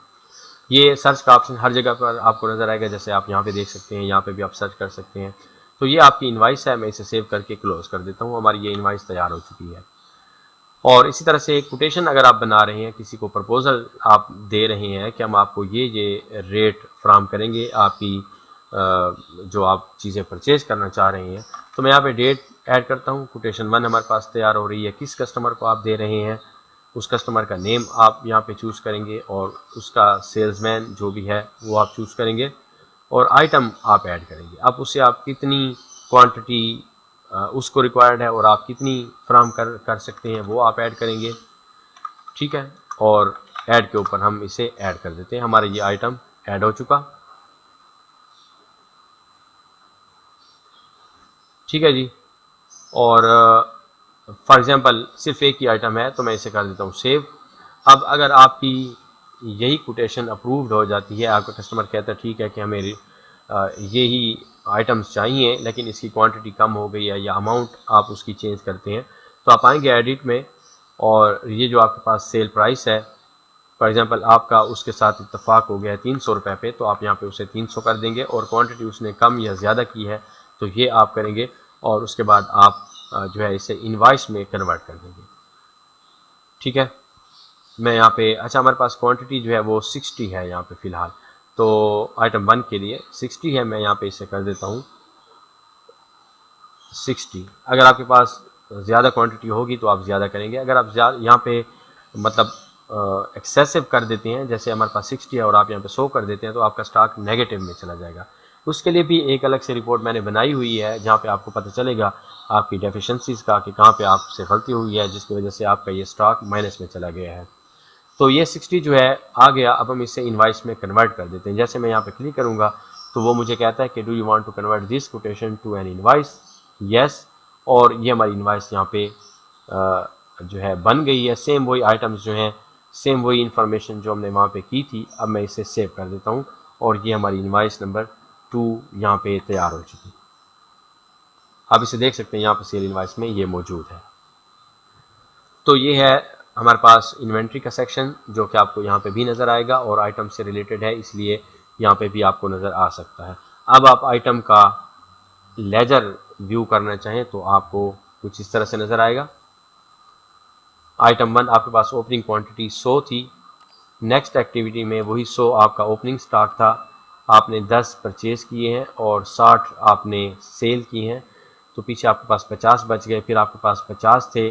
S1: ये सर्च का ऑप्शन हर जगह पर आपको नज़र आएगा, जैसे आप यहाँ पे देख सकते हैं, यहाँ पे भी आप सर्च कर सकते हैं। तो ये आपकी इनवाइस है, मैं इसे सेव करके क्लोज कर देता हूँ। हमारी ये इनवाइस तैयार हो चुकी है। और इसी तरह से कोटेशन अगर आप बना रहे हैं, किसी को प्रपोजल आप दे रहे हैं कि हम आपको ये रेट फ्राहम करेंगे आपकी जो आप चीज़ें परचेज करना चाह रहे हैं, तो मैं यहाँ पे डेट ऐड करता हूँ। कोटेशन 1 हमारे पास तैयार हो रही है। किस कस्टमर को आप दे रहे हैं उस कस्टमर का नेम आप यहाँ पे चूज़ करेंगे और उसका सेल्समैन जो भी है वो आप चूज़ करेंगे और आइटम आप ऐड करेंगे। अब उससे आप कितनी क्वांटिटी उसको रिक्वायर्ड है और आप कितनी फ्राहम कर सकते हैं वो आप ऐड करेंगे। ठीक है, और ऐड के ऊपर हम इसे ऐड कर देते हैं। हमारा ये आइटम ऐड हो चुका। ठीक है जी, और फॉर एग्जांपल सिर्फ एक ही आइटम है तो मैं इसे कर देता हूँ सेव। अब अगर आपकी यही कोटेशन अप्रूव्ड हो जाती है, आपका कस्टमर कहता है ठीक है कि हमें यही आइटम्स चाहिए लेकिन इसकी क्वांटिटी कम हो गई है या अमाउंट आप उसकी चेंज करते हैं, तो आप आएंगे एडिट में और ये जो आपके पास सेल प्राइस है, फॉर एग्जांपल आपका उसके साथ इत्तेफाक हो गया है 300 रुपये पे, तो आप यहाँ पे उसे 300 कर देंगे और क्वांटिटी उसने कम या ज़्यादा की है तो ये आप करेंगे और उसके बाद आप जो है इसे इनवाइस में कन्वर्ट कर देंगे। ठीक है, मैं यहाँ पे अच्छा हमारे पास क्वांटिटी जो है वो 60 है यहाँ पे फ़िलहाल, तो आइटम 1 के लिए 60 है। मैं यहाँ पे इसे कर देता हूँ 60। अगर आपके पास ज़्यादा क्वांटिटी होगी तो आप ज़्यादा करेंगे। अगर आप यहाँ पे मतलब एक्सेसिव कर देते हैं, जैसे हमारे पास 60 है और आप यहाँ पे 100 कर देते हैं, तो आपका स्टॉक नेगेटिव में चला जाएगा। उसके लिए भी एक अलग से रिपोर्ट मैंने बनाई हुई है जहाँ पे आपको पता चलेगा आपकी डेफिशिएंसीज का कि कहाँ पे आपसे गलती हुई है जिसकी वजह से आपका ये स्टॉक माइनस में चला गया है। तो ये 60 जो है आ गया। अब हम इसे इनवाइस में कन्वर्ट कर देते हैं। जैसे मैं यहाँ पे क्लिक करूँगा तो वो मुझे कहता है कि do you want to convert this quotation to an invoice, yes, और ये हमारी इनवाइस यहाँ पे जो है बन गई है। सेम वही आइटम्स जो हैं, सेम वही इंफॉर्मेशन जो हमने वहाँ पे की थी, अब मैं इसे सेव कर देता हूँ और ये हमारी इनवाइस नंबर 2 यहाँ पे तैयार हो चुकी। आप इसे देख सकते हैं यहाँ पे सेल इनवाइस में ये मौजूद है। तो ये है हमारे पास इन्वेंट्री का सेक्शन जो कि आपको यहाँ पे भी नज़र आएगा और आइटम से रिलेटेड है, इसलिए यहाँ पे भी आपको नज़र आ सकता है। अब आप आइटम का लेजर व्यू करना चाहें तो आपको कुछ इस तरह से नज़र आएगा। आइटम 1 आपके पास ओपनिंग क्वांटिटी 100 थी। नेक्स्ट एक्टिविटी में वही 100 आपका ओपनिंग स्टॉक था, आपने 10 परचेज किए हैं और 60 आपने सेल किए हैं, तो पीछे आपके पास 50 बच गए। फिर आपके पास 50 थे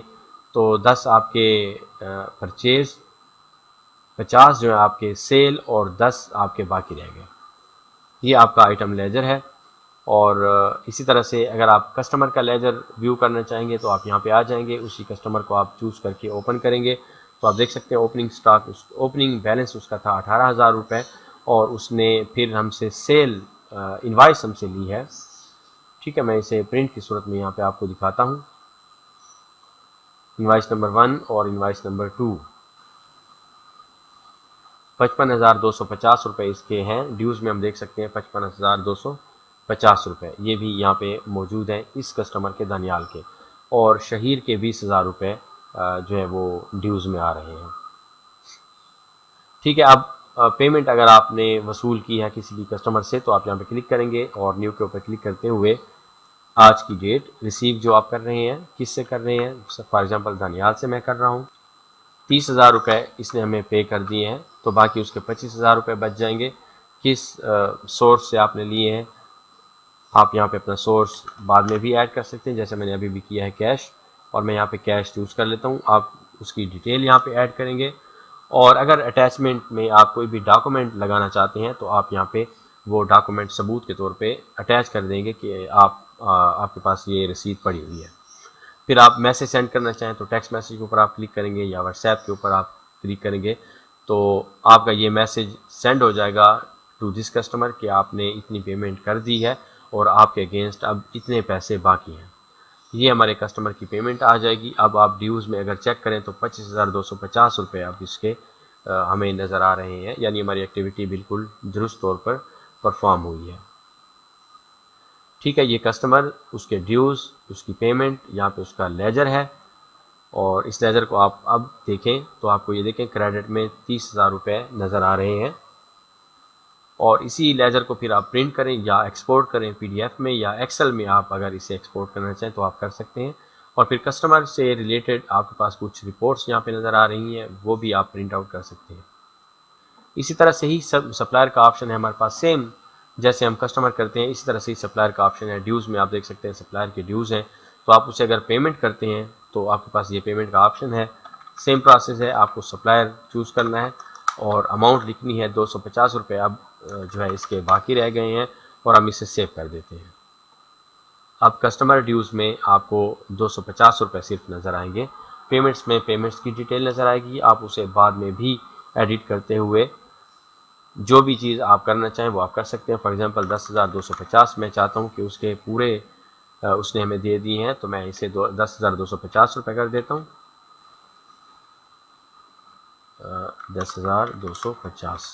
S1: तो 10 आपके परचेज, 50 जो है आपके सेल और 10 आपके बाकी रह गए। ये आपका आइटम लेजर है। और इसी तरह से अगर आप कस्टमर का लेजर व्यू करना चाहेंगे तो आप यहाँ पे आ जाएंगे, उसी कस्टमर को आप चूज़ करके ओपन करेंगे तो आप देख सकते हैं ओपनिंग स्टॉक, ओपनिंग बैलेंस उसका था 18,000 रुपये और उसने फिर हमसे सेल इनवाइस हमसे ली है। ठीक है, मैं इसे प्रिंट की सूरत में यहाँ पे आपको दिखाता हूँ। इनवाइस नंबर 1 और इनवाइस नंबर 2 55,250 रुपये इसके हैं। ड्यूज़ में हम देख सकते हैं 55,250 रुपये, ये भी यहाँ पे मौजूद हैं इस कस्टमर के दानियाल के। और शहीर के 20,000 रुपये जो है वो ड्यूज़ में आ रहे हैं। ठीक है, अब पेमेंट अगर आपने वसूल की है किसी भी कस्टमर से तो आप यहाँ पे क्लिक करेंगे और न्यू के ऊपर क्लिक करते हुए आज की डेट रिसीव जो आप कर रहे हैं किससे कर रहे हैं, फॉर एग्जांपल दानियाल से मैं कर रहा हूँ। 30,000 रुपये इसने हमें पे कर दिए हैं तो बाकी उसके 25,000 रुपये बच जाएंगे। किस सोर्स से आपने लिए हैं, आप यहाँ पे अपना सोर्स बाद में भी ऐड कर सकते हैं, जैसे मैंने अभी भी किया है कैश, और मैं यहाँ पे कैश चूज़ कर लेता हूँ। आप उसकी डिटेल यहाँ पे ऐड करेंगे और अगर अटैचमेंट में आप कोई भी डॉक्यूमेंट लगाना चाहते हैं तो आप यहाँ पे वो डॉक्यूमेंट सबूत के तौर पे अटैच कर देंगे कि आपके पास ये रसीद पड़ी हुई है। फिर आप मैसेज सेंड करना चाहें तो टेक्स्ट मैसेज के ऊपर आप क्लिक करेंगे या व्हाट्सएप के ऊपर आप क्लिक करेंगे तो आपका ये मैसेज सेंड हो जाएगा टू दिस कस्टमर कि आपने इतनी पेमेंट कर दी है और आपके अगेंस्ट अब इतने पैसे बाकी हैं। ये हमारे कस्टमर की पेमेंट आ जाएगी। अब आप ड्यूज़ में अगर चेक करें तो 25,250 रुपये अब इसके हमें नज़र आ रहे हैं, यानी हमारी एक्टिविटी बिल्कुल दुरुस्त तौर पर परफॉर्म हुई है। ठीक है, ये कस्टमर, उसके ड्यूज़, उसकी पेमेंट, यहाँ पे उसका लेजर है और इस लेजर को आप अब देखें तो आपको ये देखें क्रेडिट में 30,000 रुपये नज़र आ रहे हैं। और इसी लेजर को फिर आप प्रिंट करें या एक्सपोर्ट करें पीडीएफ में या एक्सेल में, आप अगर इसे एक्सपोर्ट करना चाहें तो आप कर सकते हैं। और फिर कस्टमर से रिलेटेड आपके पास कुछ रिपोर्ट्स यहाँ पे नज़र आ रही हैं, वो भी आप प्रिंट आउट कर सकते हैं। इसी तरह से ही सब सप्लायर का ऑप्शन है हमारे पास, सेम जैसे हम कस्टमर करते हैं इसी तरह से ही सप्लायर का ऑप्शन है। ड्यूज़ में आप देख सकते हैं सप्लायर के ड्यूज़ हैं, तो आप उसे अगर पेमेंट करते हैं तो आपके पास ये पेमेंट का ऑप्शन है। सेम प्रोसेस है, आपको सप्लायर चूज़ करना है और अमाउंट लिखनी है 250 रुपये अब जो है इसके बाकी रह गए हैं और हम इसे सेव कर देते हैं। अब कस्टमर ड्यूज़ में आपको 250 रुपये सिर्फ नज़र आएंगे। पेमेंट्स में पेमेंट्स की डिटेल नज़र आएगी, आप उसे बाद में भी एडिट करते हुए जो भी चीज़ आप करना चाहें वो आप कर सकते हैं। फॉर एग्जांपल 10,250 मैं चाहता हूँ कि उसके पूरे उसने हमें दे दिए हैं तो मैं इसे 10,250 रुपये कर देता हूँ। 10,250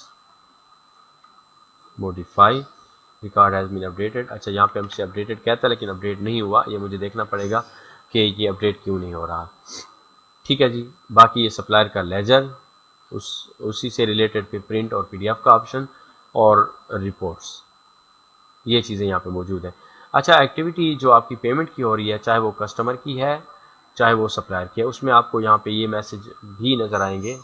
S1: modify record has been updated. अच्छा, यहाँ पे हमसे अपडेटेड कहता है लेकिन अपडेट नहीं हुआ, ये मुझे देखना पड़ेगा कि ये अपडेट क्यों नहीं हो रहा। ठीक है जी, बाकी ये सप्लायर का लेजर, उसी से रिलेटेड फिर प्रिंट और पीडीएफ का ऑप्शन और रिपोर्ट्स, ये चीज़ें यहाँ पे मौजूद हैं। अच्छा, एक्टिविटी जो आपकी पेमेंट की हो रही है, चाहे वो कस्टमर की है चाहे वो सप्लायर की है, उसमें आपको यहाँ पे ये मैसेज भी नज़र आएंगे,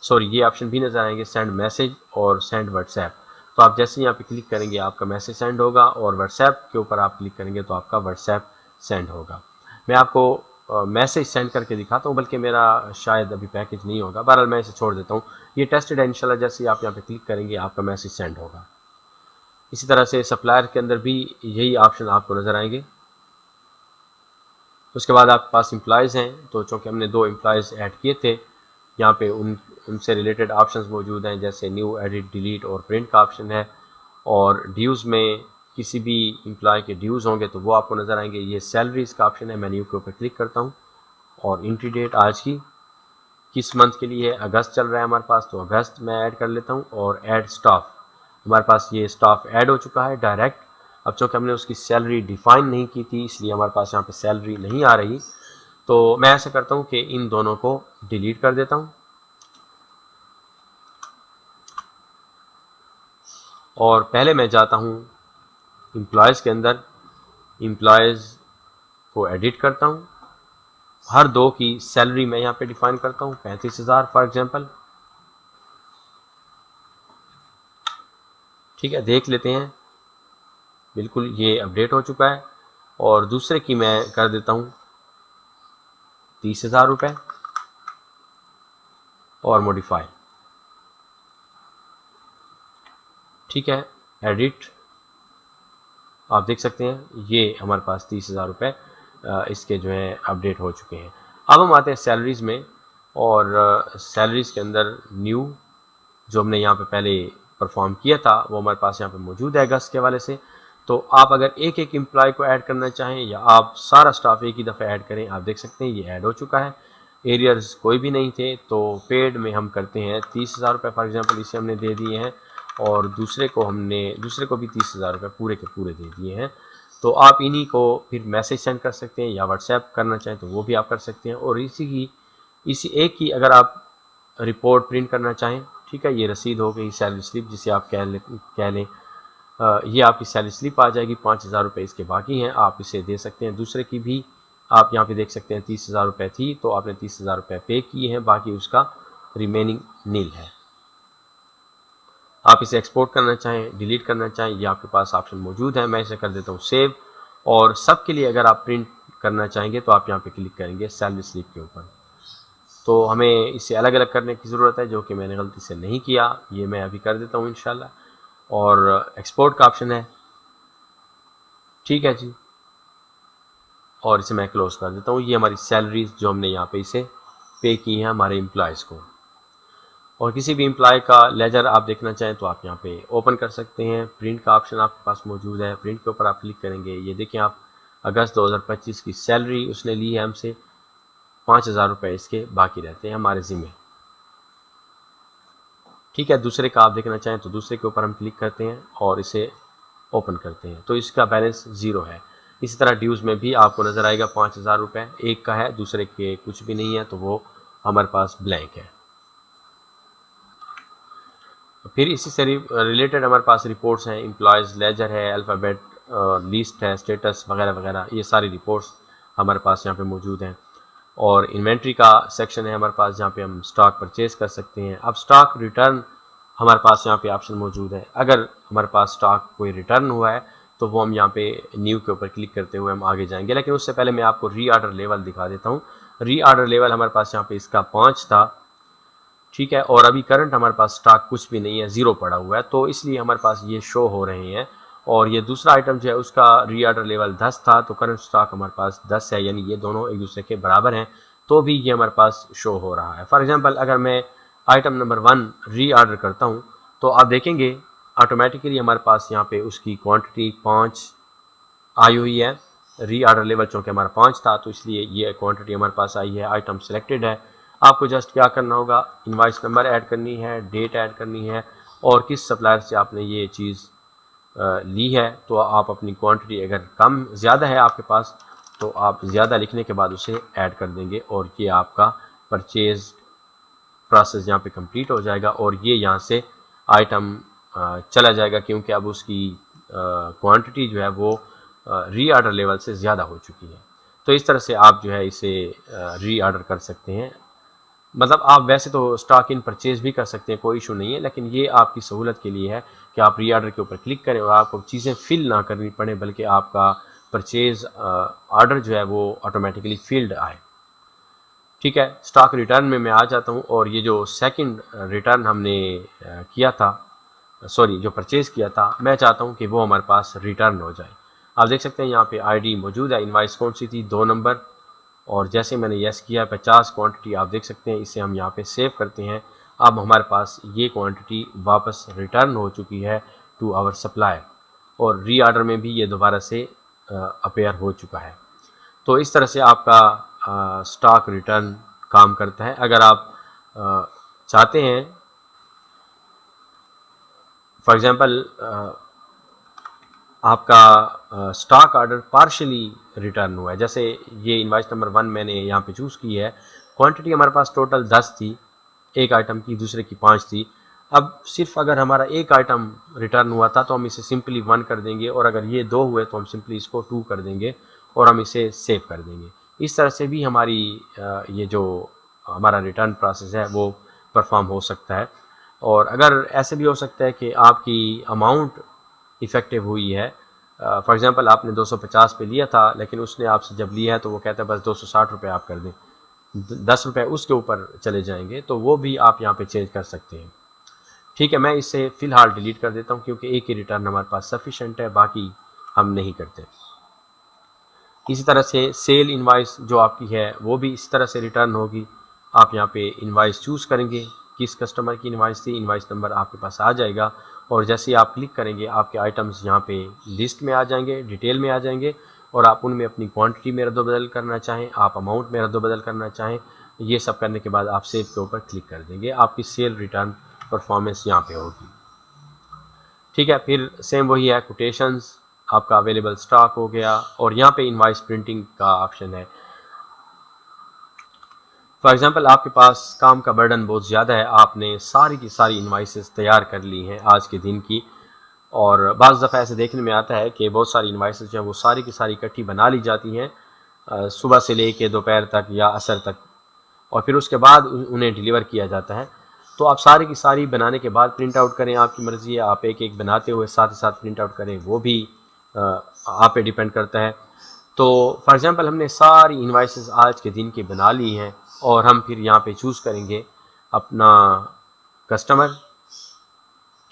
S1: सॉरी ये ऑप्शन भी नज़र आएंगे, सेंड मैसेज और सेंड व्हाट्सएप। तो आप जैसे यहाँ पे क्लिक करेंगे आपका मैसेज सेंड होगा और व्हाट्सएप के ऊपर आप क्लिक करेंगे तो आपका व्हाट्सएप सेंड होगा। मैं आपको मैसेज सेंड करके दिखाता हूँ, बल्कि मेरा शायद अभी पैकेज नहीं होगा, बहरहाल मैं इसे छोड़ देता हूँ। ये टेस्टेड है, इंशाल्लाह जैसे ही आप यहाँ पे क्लिक करेंगे आपका मैसेज सेंड होगा। इसी तरह से सप्लायर के अंदर भी यही ऑप्शन आपको नज़र आएंगे। उसके बाद आपके पास एम्प्लॉयज़ हैं, तो चूँकि हमने 2 एम्प्लॉयज़ ऐड किए थे, यहाँ पे उनसे रिलेटेड ऑप्शंस मौजूद हैं, जैसे न्यू, एडिट, डिलीट और प्रिंट का ऑप्शन है। और ड्यूज़ में किसी भी एम्प्लॉय के ड्यूज़ होंगे तो वो आपको नज़र आएंगे। ये सैलरीज़ का ऑप्शन है, मैं न्यू के ऊपर क्लिक करता हूँ और एंट्री डेट आज की किस मंथ के लिए है, अगस्त चल रहा है हमारे पास, तो अगस्त मैं ऐड कर लेता हूँ। और ऐड स्टाफ, हमारे पास ये स्टाफ ऐड हो चुका है डायरेक्ट। अब चूँकि हमने उसकी सैलरी डिफाइन नहीं की थी इसलिए हमारे पास यहाँ पे सैलरी नहीं आ रही, तो मैं ऐसा करता हूँ कि इन दोनों को डिलीट कर देता हूँ और पहले मैं जाता हूँ एम्प्लॉयज़ के अंदर, एम्प्लॉयज़ को एडिट करता हूँ, हर दो की सैलरी मैं यहाँ पे डिफाइन करता हूँ 35,000 फॉर एग्जांपल। ठीक है, देख लेते हैं, बिल्कुल ये अपडेट हो चुका है। और दूसरे की मैं कर देता हूँ 30,000 रुपये और मॉडिफाई। ठीक है, एडिट, आप देख सकते हैं ये हमारे पास 30,000 रुपये इसके जो है अपडेट हो चुके हैं। अब हम आते हैं सैलरीज़ में, और सैलरीज़ के अंदर न्यू जो हमने यहाँ पे पहले परफॉर्म किया था वो हमारे पास यहाँ पे मौजूद है अगस्त के हवाले से। तो आप अगर एक एक एम्प्लॉय को ऐड करना चाहें या आप सारा स्टाफ एक ही दफ़ा ऐड करें, आप देख सकते हैं ये ऐड हो चुका है। एरियर्स कोई भी नहीं थे, तो पेड में हम करते हैं 30,000 रुपये फॉर एग्जांपल, इसे हमने दे दिए हैं। और दूसरे को भी 30,000 रुपये पूरे के पूरे दे दिए हैं। तो आप इन्हीं को फिर मैसेज सेंड कर सकते हैं या व्हाट्सएप करना चाहें तो वो भी आप कर सकते हैं। और इसी एक की अगर आप रिपोर्ट प्रिंट करना चाहें, ठीक है, ये रसीद हो गई, सैलरी स्लिप जिसे आप कह लें, ये आपकी सैलरी स्लिप आ जाएगी, 5,000 रुपये इसके बाकी हैं, आप इसे दे सकते हैं। दूसरे की भी आप यहाँ पे देख सकते हैं 30,000 रुपये थी तो आपने 30,000 रुपये पे किए हैं, बाकी उसका रिमेनिंग नील है। आप इसे एक्सपोर्ट करना चाहें, डिलीट करना चाहें, ये आपके पास ऑप्शन मौजूद है। मैं इसे कर देता हूँ सेव। और सबके लिए अगर आप प्रिंट करना चाहेंगे तो आप यहाँ पे क्लिक करेंगे सैलरी स्लिप के ऊपर। तो हमें इसे अलग अलग करने की ज़रूरत है, जो कि मैंने गलती से नहीं किया, ये मैं अभी कर देता हूँ इंशाल्लाह। और एक्सपोर्ट का ऑप्शन है, ठीक है जी, और इसे मैं क्लोज कर देता हूँ। ये हमारी सैलरीज जो हमने यहाँ पे इसे पे की हैं हमारे एम्प्लॉयज़ को। और किसी भी एम्प्लॉय का लेजर आप देखना चाहें तो आप यहाँ पे ओपन कर सकते हैं। प्रिंट का ऑप्शन आपके पास मौजूद है, प्रिंट के ऊपर आप क्लिक करेंगे, ये देखें आप अगस्त 2025 की सैलरी उसने ली है हमसे, 5,000 रुपये इसके बाकी रहते हैं हमारे ज़िम्मे। ठीक है, दूसरे का आप देखना चाहें तो दूसरे के ऊपर हम क्लिक करते हैं और इसे ओपन करते हैं, तो इसका बैलेंस 0 है। इसी तरह ड्यूज़ में भी आपको नज़र आएगा 5,000 रुपये, एक का है, दूसरे के कुछ भी नहीं है, तो वो हमारे पास ब्लैंक है। फिर इसी से रिलेटेड हमारे पास रिपोर्ट्स हैं, एम्प्लॉयज़ लेजर है, अल्फ़ाबेट लिस्ट है, स्टेटस वगैरह वगैरह, ये सारी रिपोर्ट्स हमारे पास यहाँ पे मौजूद हैं। और इन्वेंट्री का सेक्शन है हमारे पास जहाँ पे हम स्टॉक परचेज कर सकते हैं। अब स्टॉक रिटर्न हमारे पास यहाँ पे ऑप्शन मौजूद है। अगर हमारे पास स्टॉक कोई रिटर्न हुआ है तो वो हम यहाँ पे न्यू के ऊपर क्लिक करते हुए हम आगे जाएंगे, लेकिन उससे पहले मैं आपको री ऑर्डर लेवल दिखा देता हूँ। री ऑर्डर लेवल हमारे पास यहाँ पे इसका 5 था, ठीक है, और अभी करंट हमारे पास स्टॉक कुछ भी नहीं है, 0 पड़ा हुआ है, तो इसलिए हमारे पास ये शो हो रहे हैं। और ये दूसरा आइटम जो है उसका री ऑर्डर लेवल 10 था, तो करंट स्टॉक हमारे पास 10 है, यानी ये दोनों एक दूसरे के बराबर हैं, तो भी ये हमारे पास शो हो रहा है। फॉर एग्जांपल अगर मैं आइटम नंबर 1 री ऑर्डर करता हूँ तो आप देखेंगे ऑटोमेटिकली हमारे पास यहाँ पे उसकी क्वांटिटी 5 आई हुई है। री ऑर्डर लेवल चूँकि हमारा 5 था तो इसलिए ये क्वांटिटी हमारे पास आई है, आइटम सेलेक्टेड है। आपको जस्ट क्या करना होगा, इनवाइस नंबर ऐड करनी है, डेट ऐड करनी है, और किस सप्लायर से आपने ये चीज़ ली है। तो आप अपनी क्वांटिटी अगर कम ज़्यादा है आपके पास तो आप ज़्यादा लिखने के बाद उसे ऐड कर देंगे और ये आपका परचेज प्रोसेस यहाँ पे कंप्लीट हो जाएगा और ये यहाँ से आइटम चला जाएगा, क्योंकि अब उसकी क्वांटिटी जो है वो री ऑर्डर लेवल से ज़्यादा हो चुकी है। तो इस तरह से आप जो है इसे री ऑर्डर कर सकते हैं। मतलब आप वैसे तो स्टॉक इन परचेज भी कर सकते हैं, कोई इशू नहीं है, लेकिन ये आपकी सहूलत के लिए है कि आप री ऑर्डर के ऊपर क्लिक करें और आपको चीज़ें फिल ना करनी पड़े, बल्कि आपका परचेज ऑर्डर जो है वो ऑटोमेटिकली फिल्ड आए। ठीक है, स्टॉक रिटर्न में मैं आ जाता हूँ, और ये जो सेकंड रिटर्न हमने किया था, सॉरी जो परचेज किया था, मैं चाहता हूँ कि वो हमारे पास रिटर्न हो जाए। आप देख सकते हैं यहाँ पे आईडी मौजूद है, इनवाइस कौन सी थी, 2 नंबर, और जैसे मैंने यस किया 50 क्वांटिटी, आप देख सकते हैं, इसे हम यहाँ पे सेव करते हैं। अब हमारे पास ये क्वांटिटी वापस रिटर्न हो चुकी है टू आवर सप्लायर, और री ऑर्डर में भी ये दोबारा से अपेयर हो चुका है। तो इस तरह से आपका स्टॉक रिटर्न काम करता है। अगर आप चाहते हैं, फॉर एग्जांपल आपका स्टॉक ऑर्डर पार्शली रिटर्न हुआ है, जैसे ये इनवाइस नंबर 1 मैंने यहाँ पे चूज़ की है, क्वांटिटी हमारे पास टोटल 10 थी, एक आइटम की, दूसरे की 5 थी। अब सिर्फ अगर हमारा एक आइटम रिटर्न हुआ था तो हम इसे सिंपली 1 कर देंगे, और अगर ये 2 हुए तो हम सिंपली इसको 2 कर देंगे और हम इसे सेव कर देंगे। इस तरह से भी हमारी ये जो हमारा रिटर्न प्रोसेस है वो परफॉर्म हो सकता है। और अगर ऐसे भी हो सकता है कि आपकी अमाउंट इफ़ेक्टिव हुई है, फॉर एग्जांपल आपने 250 पे लिया था, लेकिन उसने आपसे जब लिया है तो वो कहता है बस 260 रुपये आप कर दें, 10 रुपये उसके ऊपर चले जाएंगे, तो वो भी आप यहाँ पे चेंज कर सकते हैं। ठीक है, मैं इसे फ़िलहाल डिलीट कर देता हूँ क्योंकि एक ही रिटर्न हमारे पास सफिशेंट है, बाकी हम नहीं करते। इसी तरह से सेल इनवाइस जो आपकी है वो भी इस तरह से रिटर्न होगी। आप यहाँ पे इनवाइस चूज़ करेंगे, किस कस्टमर की इनवाइस थी, इनवाइस नंबर आपके पास आ जाएगा, और जैसे ही आप क्लिक करेंगे आपके आइटम्स यहाँ पे लिस्ट में आ जाएंगे, डिटेल में आ जाएंगे, और आप उनमें अपनी क्वांटिटी में रद्द-बदल करना चाहें, आप अमाउंट में रद्द-बदल करना चाहें, ये सब करने के बाद आप सेव के ऊपर क्लिक कर देंगे, आपकी सेल रिटर्न परफॉर्मेंस यहाँ पे होगी। ठीक है, फिर सेम वही है, कोटेशंस, आपका अवेलेबल स्टॉक हो गया, और यहाँ पे इनवाइस प्रिंटिंग का ऑप्शन है। फॉर एग्जांपल आपके पास काम का बर्डन बहुत ज़्यादा है, आपने सारी की सारी इनवाइसेस तैयार कर ली हैं आज के दिन की, और बाज़ दफ़ा ऐसे देखने में आता है कि बहुत सारी इनवाइसेस जो हैं वो सारी की सारी इकट्ठी बना ली जाती हैं सुबह से लेके दोपहर तक या असर तक, और फिर उसके बाद उन्हें डिलीवर किया जाता है। तो आप सारी की सारी बनाने के बाद प्रिंट आउट करें, आपकी मर्ज़ी है, आप एक एक बनाते हुए साथ ही साथ प्रिंट आउट करें, वो भी आप पे डिपेंड करता है। तो फॉर एग्ज़ाम्पल हमने सारी इनवाइसेस आज के दिन की बना ली हैं, और हम फिर यहाँ पे चूज़ करेंगे अपना कस्टमर,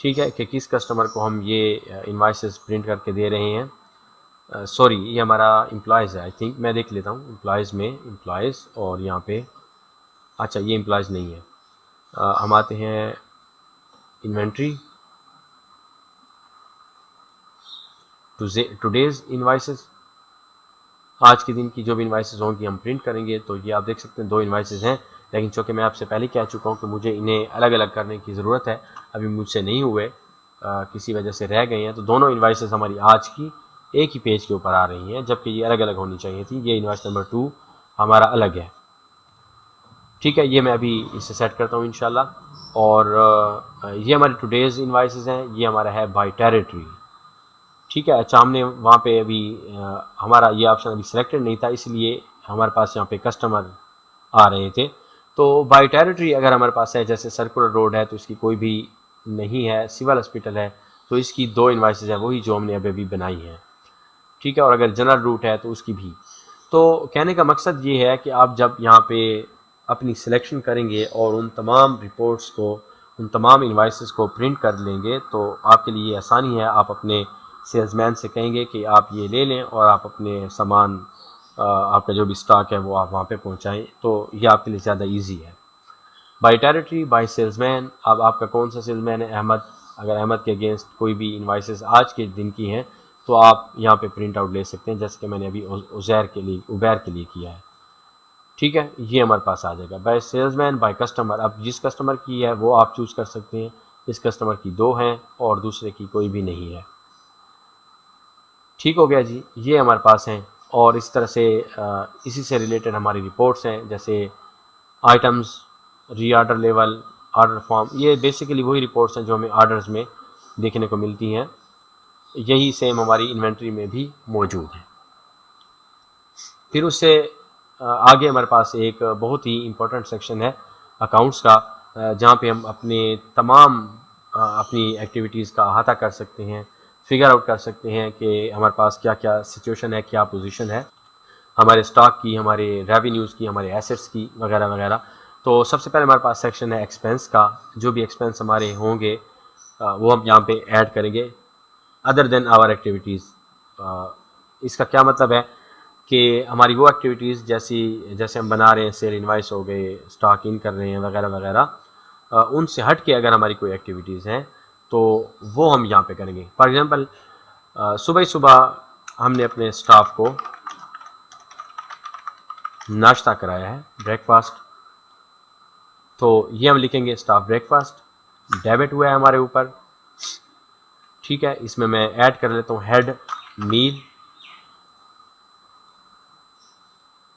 S1: ठीक है, कि किस कस्टमर को हम ये इनवाइसेस प्रिंट करके दे रहे हैं। सॉरी, ये हमारा एम्प्लॉयज़ है, आई थिंक, मैं देख लेता हूँ एम्प्लॉयज़ में, एम्प्लॉयज़, और यहाँ पे अच्छा ये एम्प्लॉयज़ नहीं है। हम आते हैं इन्वेंट्री, टुडेज़ इनवाइसेस, आज के दिन की जो भी इनवाइसेस होंगी हम प्रिंट करेंगे। तो ये आप देख सकते हैं 2 इनवाइसेस हैं, लेकिन चूँकि मैं आपसे पहले कह चुका हूँ कि मुझे इन्हें अलग अलग करने की ज़रूरत है, अभी मुझसे नहीं हुए, किसी वजह से रह गए हैं, तो दोनों इनवाइसेस हमारी आज की एक ही पेज के ऊपर आ रही हैं, जबकि ये अलग अलग होनी चाहिए थी। ये इनवाइस नंबर 2 हमारा अलग है। ठीक है, ये मैं अभी इसे सेट करता हूँ इंशाल्लाह। और ये हमारे टुडेज़ इनवाइसेस हैं, ये हमारा है बाय टेरिटरी। ठीक है, अच्छा हमने वहाँ पे अभी हमारा ये ऑप्शन अभी सिलेक्टेड नहीं था, इसलिए हमारे पास यहाँ पे कस्टमर आ रहे थे। तो बाय टेरिटरी अगर हमारे पास है, जैसे सर्कुलर रोड है तो इसकी कोई भी नहीं है, सिविल हॉस्पिटल है तो इसकी 2 इनवाइसेज है, वही जो हमने अभी बनाई है। ठीक है, और अगर जनरल रूट है तो उसकी भी। तो कहने का मकसद ये है कि आप जब यहाँ पे अपनी सिलेक्शन करेंगे और उन तमाम रिपोर्ट्स को, उन तमाम इनवाइसेस को प्रिंट कर लेंगे, तो आपके लिए आसानी है। आप अपने सेल्समैन से कहेंगे कि आप ये ले लें और आप अपने सामान, आपका जो भी स्टॉक है वो आप वहाँ पे पहुँचाएँ, तो ये आपके लिए ज़्यादा ईजी है। बाय टेरिटरी, बाय सेल्समैन, अब आपका कौन सा सेल्समैन है, अहमद, अगर अहमद के अगेंस्ट कोई भी इनवाइसेस आज के दिन की हैं तो आप यहाँ पे प्रिंट आउट ले सकते हैं, जैसे कि मैंने अभी उबैर के लिए किया है। ठीक है, ये हमारे पास आ जाएगा बाय सेल्समैन, बाय कस्टमर। अब जिस कस्टमर की है वो आप चूज़ कर सकते हैं, इस कस्टमर की 2 हैं और दूसरे की कोई भी नहीं है। ठीक हो गया जी, ये हमारे पास हैं। और इस तरह से इसी से रिलेटेड हमारी रिपोर्ट्स हैं, जैसे items, reorder level, order form, ये बेसिकली वही रिपोर्ट्स हैं जो हमें ऑर्डर्स में देखने को मिलती हैं। यही सेम हमारी इन्वेंट्री में भी मौजूद है। फिर उससे आगे हमारे पास एक बहुत ही इम्पोर्टेंट सेक्शन है अकाउंट्स का, जहाँ पे हम अपने तमाम अपनी एक्टिविटीज़ का अहाता कर सकते हैं, फिगर आउट कर सकते हैं कि हमारे पास क्या क्या सिचुएशन है, क्या पोजीशन है हमारे स्टॉक की, हमारे रेवेन्यूज़ की, हमारे एसेट्स की, वगैरह वगैरह। तो सबसे पहले हमारे पास सेक्शन है एक्सपेंस का, जो भी एक्सपेंस हमारे होंगे वो हम यहाँ पे ऐड करेंगे, अदर देन आवर एक्टिविटीज़। इसका क्या मतलब है कि हमारी वो एक्टिविटीज़ जैसे हम बना रहे हैं, सेल इनवाइस हो गए, स्टॉक इन कर रहे हैं, वगैरह वगैरह, उनसे हट के अगर हमारी कोई एक्टिविटीज़ हैं तो वो हम यहाँ पे करेंगे। फॉर एग्ज़ाम्पल सुबह ही सुबह हमने अपने स्टाफ को नाश्ता कराया है, ब्रेकफास्ट, तो ये हम लिखेंगे स्टाफ ब्रेकफास्ट। डेबिट हुआ है हमारे ऊपर, ठीक है। इसमें मैं ऐड कर लेता हूँ हेड मील,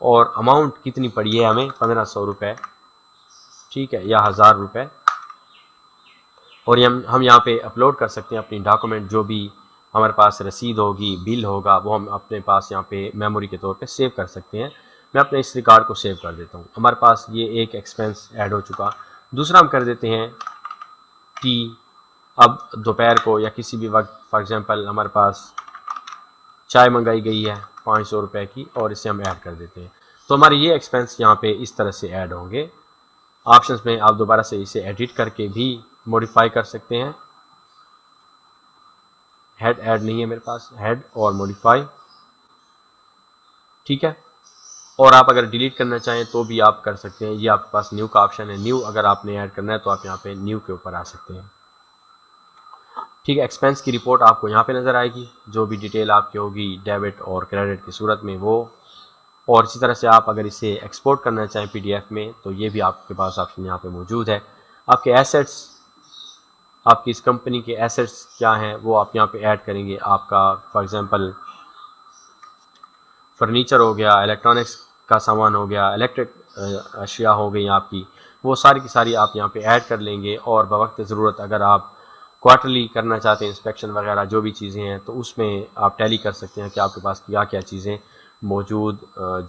S1: और अमाउंट कितनी पड़ी है हमें, 1500 रुपये, ठीक है, या 1000 रुपये। और ये हम यहाँ पे अपलोड कर सकते हैं अपनी डॉक्यूमेंट, जो भी हमारे पास रसीद होगी, बिल होगा, वो हम अपने पास यहाँ पे मेमोरी के तौर पे सेव कर सकते हैं। मैं अपने इस रिकॉर्ड को सेव कर देता हूँ। हमारे पास ये एक एक्सपेंस ऐड हो चुका। दूसरा हम कर देते हैं कि अब दोपहर को या किसी भी वक्त, फॉर एग्जांपल हमारे पास चाय मंगाई गई है 500 रुपये की, और इसे हम ऐड कर देते हैं। तो हमारे ये एक्सपेंस यहाँ पे इस तरह से ऐड होंगे। ऑप्शंस में आप दोबारा से इसे एडिट करके भी मॉडिफाई कर सकते हैं। हेड ऐड नहीं है मेरे पास, हेड और मॉडिफाई, ठीक है। और आप अगर डिलीट करना चाहें तो भी आप कर सकते हैं। ये आपके पास न्यू का ऑप्शन है, न्यू अगर आपने ऐड करना है तो आप यहाँ पे न्यू के ऊपर आ सकते हैं, ठीक है। एक्सपेंस की रिपोर्ट आपको यहाँ पे नज़र आएगी, जो भी डिटेल आपकी होगी डेबिट और क्रेडिट की सूरत में वो। और इसी तरह से आप अगर इसे एक्सपोर्ट करना चाहें PDF में, तो ये भी आपके पास ऑप्शन यहाँ पे मौजूद है। आपके एसेट्स, आपकी इस कंपनी के एसेट्स क्या हैं वो आप यहाँ पे ऐड करेंगे। आपका फॉर एग्जांपल फर्नीचर हो गया, इलेक्ट्रॉनिक्स का सामान हो गया, इलेक्ट्रिक अशिया हो गई आपकी, वो सारी की सारी आप यहाँ पे ऐड कर लेंगे। और बवक्त ज़रूरत अगर आप क्वार्टरली करना चाहते हैं इंस्पेक्शन वगैरह जो भी चीज़ें हैं, तो उसमें आप टैली कर सकते हैं कि आपके पास क्या क्या चीज़ें मौजूद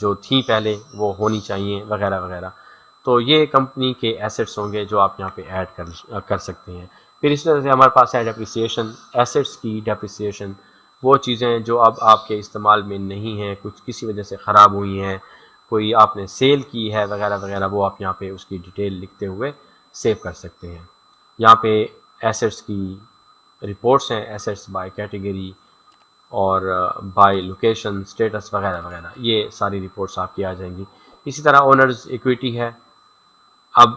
S1: जो थी पहले वो होनी चाहिए वगैरह वगैरह। तो ये कंपनी के एसेट्स होंगे जो आप यहाँ पे ऐड कर सकते हैं। फिर इस तरह से हमारे पास है डेप्रिसिएशन, एसेट्स की डेप्रिसिएशन, वो चीज़ें जो अब आपके इस्तेमाल में नहीं हैं, कुछ किसी वजह से ख़राब हुई हैं, कोई आपने सेल की है वगैरह वगैरह, वो आप यहाँ पे उसकी डिटेल लिखते हुए सेव कर सकते हैं। यहाँ पे एसेट्स की रिपोर्ट्स हैं, एसेट्स बाय कैटेगरी और बाय लोकेशन, स्टेटस वगैरह वगैरह, ये सारी रिपोर्ट्स आपकी आ जाएंगी। इसी तरह ओनर्स इक्विटी है। अब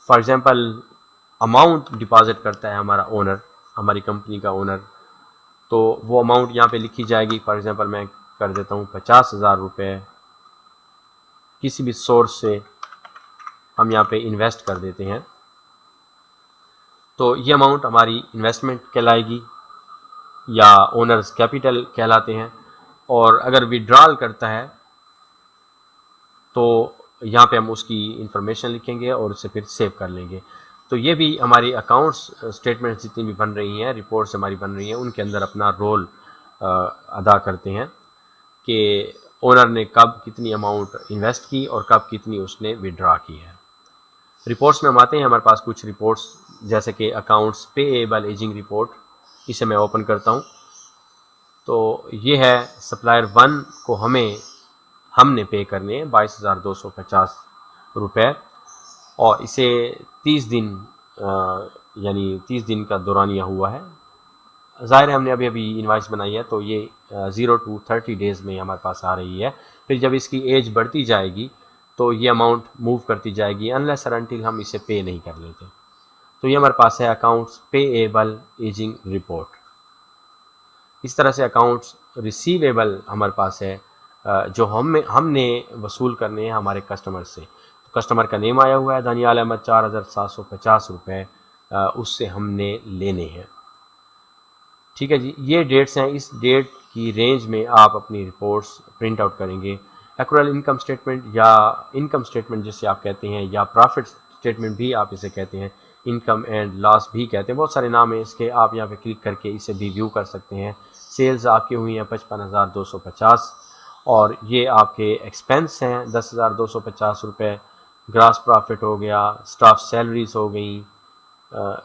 S1: फॉर एग्जांपल अमाउंट डिपॉजिट करता है हमारा ओनर, हमारी कंपनी का ओनर, तो वो अमाउंट यहाँ पे लिखी जाएगी। फॉर एग्जांपल मैं कर देता हूँ 50,000 रुपये, किसी भी सोर्स से हम यहाँ पे इन्वेस्ट कर देते हैं, तो ये अमाउंट हमारी इन्वेस्टमेंट कहलाएगी या ओनर्स कैपिटल कहलाते हैं। और अगर विड्रॉल करता है तो यहाँ पे हम उसकी इंफॉर्मेशन लिखेंगे और उसे फिर सेव कर लेंगे। तो ये भी हमारी अकाउंट्स स्टेटमेंट जितनी भी बन रही हैं, रिपोर्ट्स हमारी बन रही हैं, उनके अंदर अपना रोल अदा करते हैं कि ओनर ने कब कितनी अमाउंट इन्वेस्ट की और कब कितनी उसने विड्रॉ की है। रिपोर्ट्स में हम आते हैं, हमारे पास कुछ रिपोर्ट्स जैसे कि अकाउंट्स पेएबल एजिंग रिपोर्ट, इसे मैं ओपन करता हूँ। तो ये है सप्लायर 1 को हमने पे करने हैं 22,250 रुपये, और इसे 30 दिन यानी 30 दिन का दौरानिया हुआ है। ज़ाहिर है हमने अभी अभी इनवाइस बनाई है, तो ये 0 to 30 डेज़ में हमारे पास आ रही है। फिर जब इसकी एज बढ़ती जाएगी तो ये अमाउंट मूव करती जाएगी, अनलेस और अनटिल हम इसे पे नहीं कर लेते। तो ये हमारे पास है अकाउंट्स पेएबल एजिंग रिपोर्ट। इस तरह से अकाउंट्स रिसीवेबल हमारे पास है, जो हमने वसूल करने हैं हमारे कस्टमर से। तो कस्टमर का नेम आया हुआ है दानियाल अहमद, 4,750 रुपये उससे हमने लेने हैं, ठीक है जी। ये डेट्स हैं, इस डेट की रेंज में आप अपनी रिपोर्ट्स प्रिंट आउट करेंगे। एक्रुअल इनकम स्टेटमेंट या इनकम स्टेटमेंट जिसे आप कहते हैं, या प्रॉफिट स्टेटमेंट भी आप इसे कहते हैं, इनकम एंड लॉस भी कहते हैं, बहुत सारे नाम हैं इसके। आप यहाँ पे क्लिक करके इसे भी व्यू कर सकते हैं। सेल्स आपकी हुई हैं 55,250, और ये आपके एक्सपेंस हैं 10,250 रुपये। ग्रास प्रॉफिट हो गया, स्टाफ सैलरीज हो गई,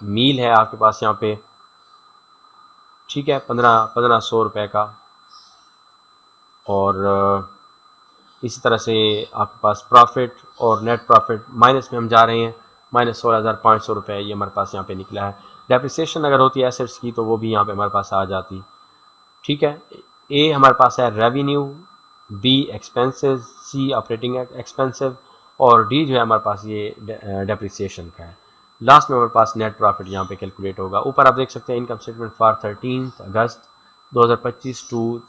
S1: मील है आपके पास यहाँ पे, ठीक है, 1500 रुपये का। और इसी तरह से आपके पास प्रॉफिट और नेट प्रॉफिट माइनस में हम जा रहे हैं, -16,500 रुपये ये हमारे पास यहाँ पे निकला है। डेप्रिसिएशन अगर होती है एसेट्स की तो वो भी यहाँ पे हमारे पास आ जाती, ठीक है। ए हमारे पास है रेवेन्यू, बी एक्सपेंसेस, सी ऑपरेटिंग एक्सपेंसिव, और डी जो है हमारे पास ये डेप्रिसिएशन का है। लास्ट में हमारे पास नेट प्रॉफिट यहाँ पे कैलकुलेट होगा। ऊपर आप देख सकते हैं income statement for 13 August 2025 to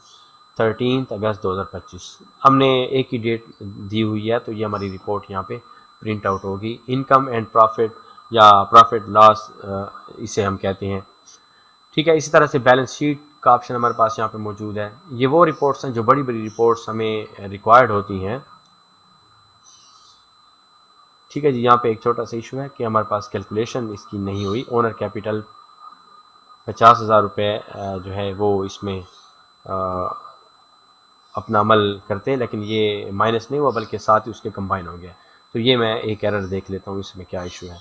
S1: 13 August 2025। हमने एक ही डेट दी हुई है, तो ये हमारी रिपोर्ट यहाँ पे प्रिंट आउट होगी। इनकम एंड प्रॉफिट या प्रॉफिट लॉस इसे हम कहते हैं, ठीक है। इसी तरह से बैलेंस शीट का ऑप्शन हमारे पास यहाँ पे मौजूद है। ये वो रिपोर्ट्स हैं जो बड़ी बड़ी रिपोर्ट्स हमें रिक्वायर्ड होती हैं, ठीक है जी। यहाँ पे एक छोटा सा इशू है कि हमारे पास कैलकुलेशन इसकी नहीं हुई। ओनर कैपिटल 50,000 रुपये जो है वो इसमें अपना अमल करते हैं, लेकिन ये माइनस नहीं हुआ बल्कि साथ ही उसके कंबाइन हो गया। तो ये मैं एक एरर देख लेता हूँ, इसमें क्या इशू है।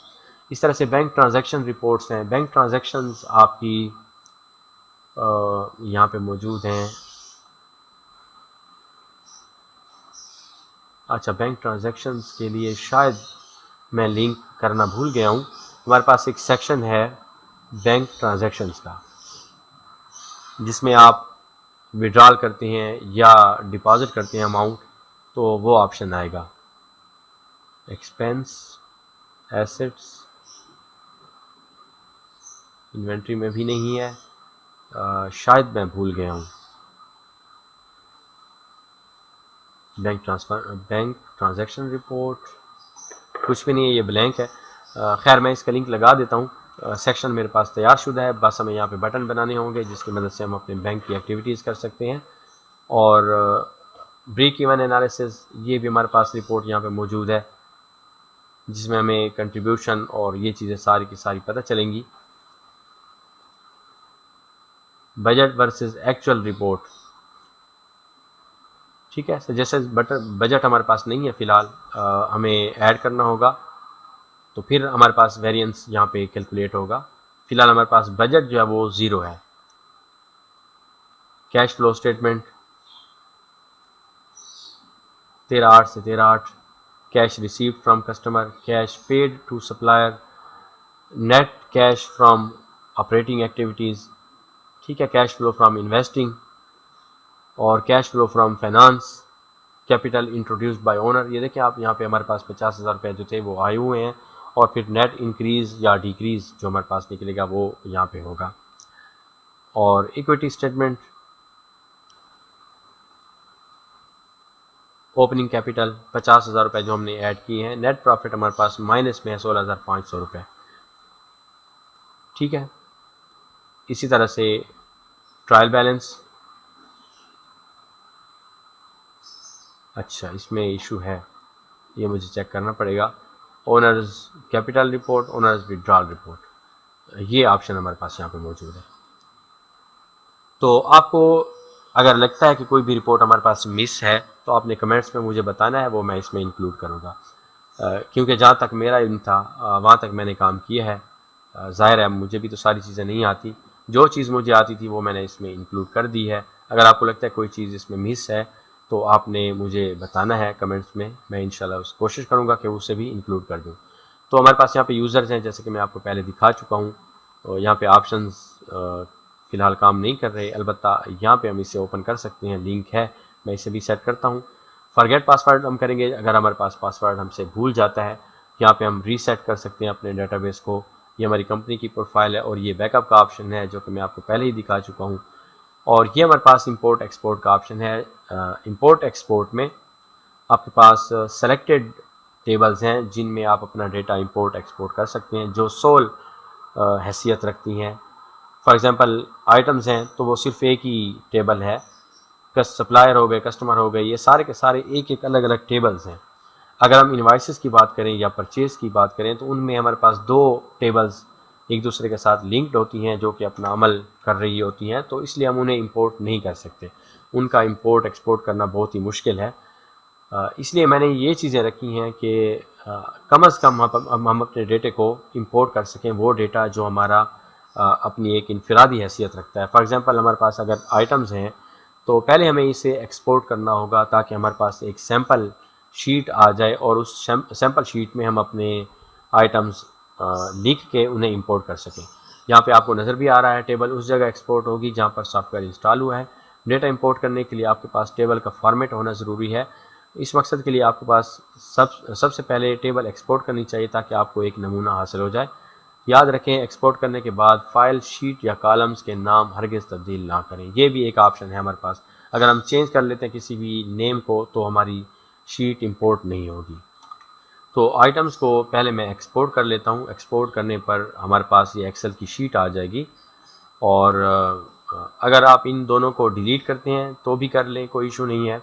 S1: इस तरह से बैंक ट्रांजैक्शन रिपोर्ट्स हैं। बैंक ट्रांजैक्शंस आपकी यहाँ पे मौजूद हैं। अच्छा, बैंक ट्रांजैक्शंस के लिए शायद मैं लिंक करना भूल गया हूँ। हमारे पास एक सेक्शन है बैंक ट्रांजैक्शंस का, जिसमें आप विड्रॉल करते हैं या डिपॉजिट करते हैं अमाउंट, तो वो ऑप्शन आएगा। एक्सपेंस, एसेट्स, इन्वेंट्री में भी नहीं है, शायद मैं भूल गया हूँ। बैंक ट्रांजैक्शन रिपोर्ट कुछ भी नहीं है, ये ब्लैंक है। खैर मैं इसका लिंक लगा देता हूँ। सेक्शन मेरे पास तैयार शुदा है, बस हमें यहाँ पे बटन बनाने होंगे जिसकी मदद से हम अपने बैंक की एक्टिविटीज़ कर सकते हैं। और ब्रेक इवन एनालिसिस, ये भी हमारे पास रिपोर्ट यहाँ पे मौजूद है, जिसमें हमें कंट्रीब्यूशन और ये चीज़ें सारी की सारी पता चलेंगी। बजट वर्सेस एक्चुअल रिपोर्ट, ठीक है। जैसे बजट हमारे पास नहीं है फ़िलहाल, हमें ऐड करना होगा, तो फिर हमारे पास वेरिएंस यहाँ पे कैलकुलेट होगा। फिलहाल हमारे पास बजट जो है वो 0 है। कैश फ्लो स्टेटमेंट 13/8 से 13/8, cash received from customer, cash paid to supplier, net cash from operating activities, ठीक है। कैश फ्लो फ्रॉम इन्वेस्टिंग और cash flow from finance, capital introduced by owner. ये देखिए आप, यहाँ पे हमारे पास 50,000 रुपये जो थे वो आए हुए हैं, और फिर नेट इंक्रीज या डिक्रीज जो हमारे पास निकलेगा वो यहाँ पे होगा। और इक्विटी स्टेटमेंट, ओपनिंग कैपिटल 50,000 रुपये जो हमने ऐड किए हैं। नेट प्रॉफिट हमारे पास माइनस में है 16,500 रुपये, ठीक है। इसी तरह से ट्रायल बैलेंस, अच्छा इसमें इशू है, ये मुझे चेक करना पड़ेगा। Owners capital report, owners withdrawal report, ये ऑप्शन हमारे पास यहाँ पे मौजूद है। तो आपको अगर लगता है कि कोई भी रिपोर्ट हमारे पास मिस है, तो आपने कमेंट्स में मुझे बताना है, वो मैं इसमें इंक्लूड करूँगा। क्योंकि जहाँ तक मेरा इल्म था वहाँ तक मैंने काम किया है। ज़ाहिर है मुझे भी तो सारी चीज़ें नहीं आती, जो चीज़ मुझे आती थी वो मैंने इसमें इंक्लूड कर दी है। अगर आपको लगता है कोई चीज़ इसमें मिस है, तो आपने मुझे बताना है कमेंट्स में, मैं इंशाल्लाह उस कोशिश करूँगा कि उसे भी इंक्लूड कर दूँ। तो हमारे पास यहाँ पे यूज़र्स हैं, जैसे कि मैं आपको पहले दिखा चुका हूँ। और यहाँ पे ऑप्शंस फ़िलहाल काम नहीं कर रहे, अलबत्ता यहाँ पे हम इसे ओपन कर सकते हैं, लिंक है, मैं इसे भी सेट करता हूँ। फॉरगेट पासवर्ड हम करेंगे अगर हमारे पास पासवर्ड हमसे भूल जाता है। यहाँ पे हम रीसेट कर सकते हैं अपने डेटाबेस को। ये हमारी कंपनी की प्रोफाइल है, और ये बैकअप का ऑप्शन है जो कि मैं आपको पहले ही दिखा चुका हूँ। और ये हमारे पास इंपोर्ट एक्सपोर्ट का ऑप्शन है। इंपोर्ट एक्सपोर्ट में आपके पास सेलेक्टेड टेबल्स हैं जिनमें आप अपना डेटा इंपोर्ट एक्सपोर्ट कर सकते हैं, जो सोल हैसियत रखती हैं। फॉर एग्जांपल आइटम्स हैं तो वो सिर्फ एक ही टेबल है, सप्लायर हो गए, कस्टमर हो गए, ये सारे के सारे एक एक अलग अलग टेबल्स हैं। अगर हम इन्वाइसेस की बात करें या परचेज़ की बात करें, तो उनमें हमारे पास दो टेबल्स एक दूसरे के साथ लिंक्ड होती हैं, जो कि अपना अमल कर रही होती हैं, तो इसलिए हम उन्हें इंपोर्ट नहीं कर सकते। उनका इंपोर्ट एक्सपोर्ट करना बहुत ही मुश्किल है। इसलिए मैंने ये चीज़ें रखी हैं कि कम अज़ कम हम अपने डेटे को इंपोर्ट कर सकें, वो डेटा जो हमारा अपनी एक इनफरादी हैसियत रखता है। फॉर एग्ज़ाम्पल हमारे पास अगर आइटम्स हैं, तो पहले हमें इसे एक्सपोर्ट करना होगा ताकि हमारे पास एक सैम्पल शीट आ जाए, और उस सैम्पल शीट में हम अपने आइटम्स लिख के उन्हें इंपोर्ट कर सकें। यहाँ पे आपको नज़र भी आ रहा है टेबल उस जगह एक्सपोर्ट होगी जहाँ पर सॉफ्टवेयर इंस्टॉल हुआ है। डेटा इंपोर्ट करने के लिए आपके पास टेबल का फॉर्मेट होना ज़रूरी है। इस मकसद के लिए आपके पास सबसे पहले टेबल एक्सपोर्ट करनी चाहिए ताकि आपको एक नमूना हासिल हो जाए। याद रखें, एक्सपोर्ट करने के बाद फाइल, शीट या कॉलम्स के नाम हरगिज़ तब्दील ना करें। ये भी एक ऑप्शन है हमारे पास। अगर हम चेंज कर लेते हैं किसी भी नेम को तो हमारी शीट इंपोर्ट नहीं होगी। तो आइटम्स को पहले मैं एक्सपोर्ट कर लेता हूँ। एक्सपोर्ट करने पर हमारे पास ये एक्सेल की शीट आ जाएगी। और अगर आप इन दोनों को डिलीट करते हैं तो भी कर लें, कोई इशू नहीं है।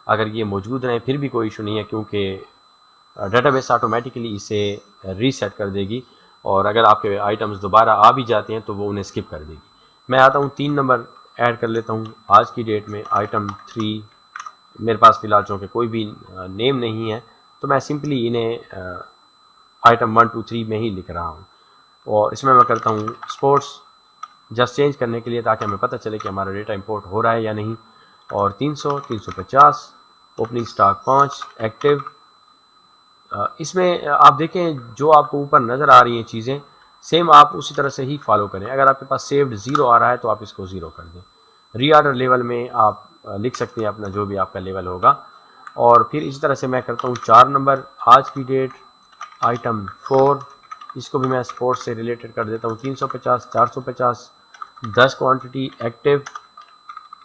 S1: अगर ये मौजूद रहें फिर भी कोई इशू नहीं है, क्योंकि डेटाबेस ऑटोमेटिकली इसे रीसेट कर देगी। और अगर आपके आइटम्स दोबारा आ भी जाते हैं तो वो उन्हें स्किप कर देगी। मैं आता हूँ 3 नंबर ऐड कर लेता हूँ। आज की डेट में आइटम 3 मेरे पास फ़िलहाल चूँकि कोई भी नेम नहीं है तो मैं सिंपली इन्हें आइटम 1 2 3 में ही लिख रहा हूँ। और इसमें मैं करता हूँ स्पोर्ट्स जस्ट चेंज करने के लिए, ताकि हमें पता चले कि हमारा डेटा इंपोर्ट हो रहा है या नहीं। और 300 350 ओपनिंग स्टॉक 5 एक्टिव। इसमें आप देखें जो आपको ऊपर नज़र आ रही हैं चीज़ें सेम आप उसी तरह से ही फॉलो करें। अगर आपके पास सेव्ड 0 आ रहा है तो आप इसको 0 कर दें। रीऑर्डर लेवल में आप लिख सकते हैं अपना जो भी आपका लेवल होगा। और फिर इसी तरह से मैं करता हूँ 4 नंबर आज की डेट आइटम 4, इसको भी मैं स्पोर्ट्स से रिलेटेड कर देता हूँ। 350 450 10 क्वांटिटी एक्टिव,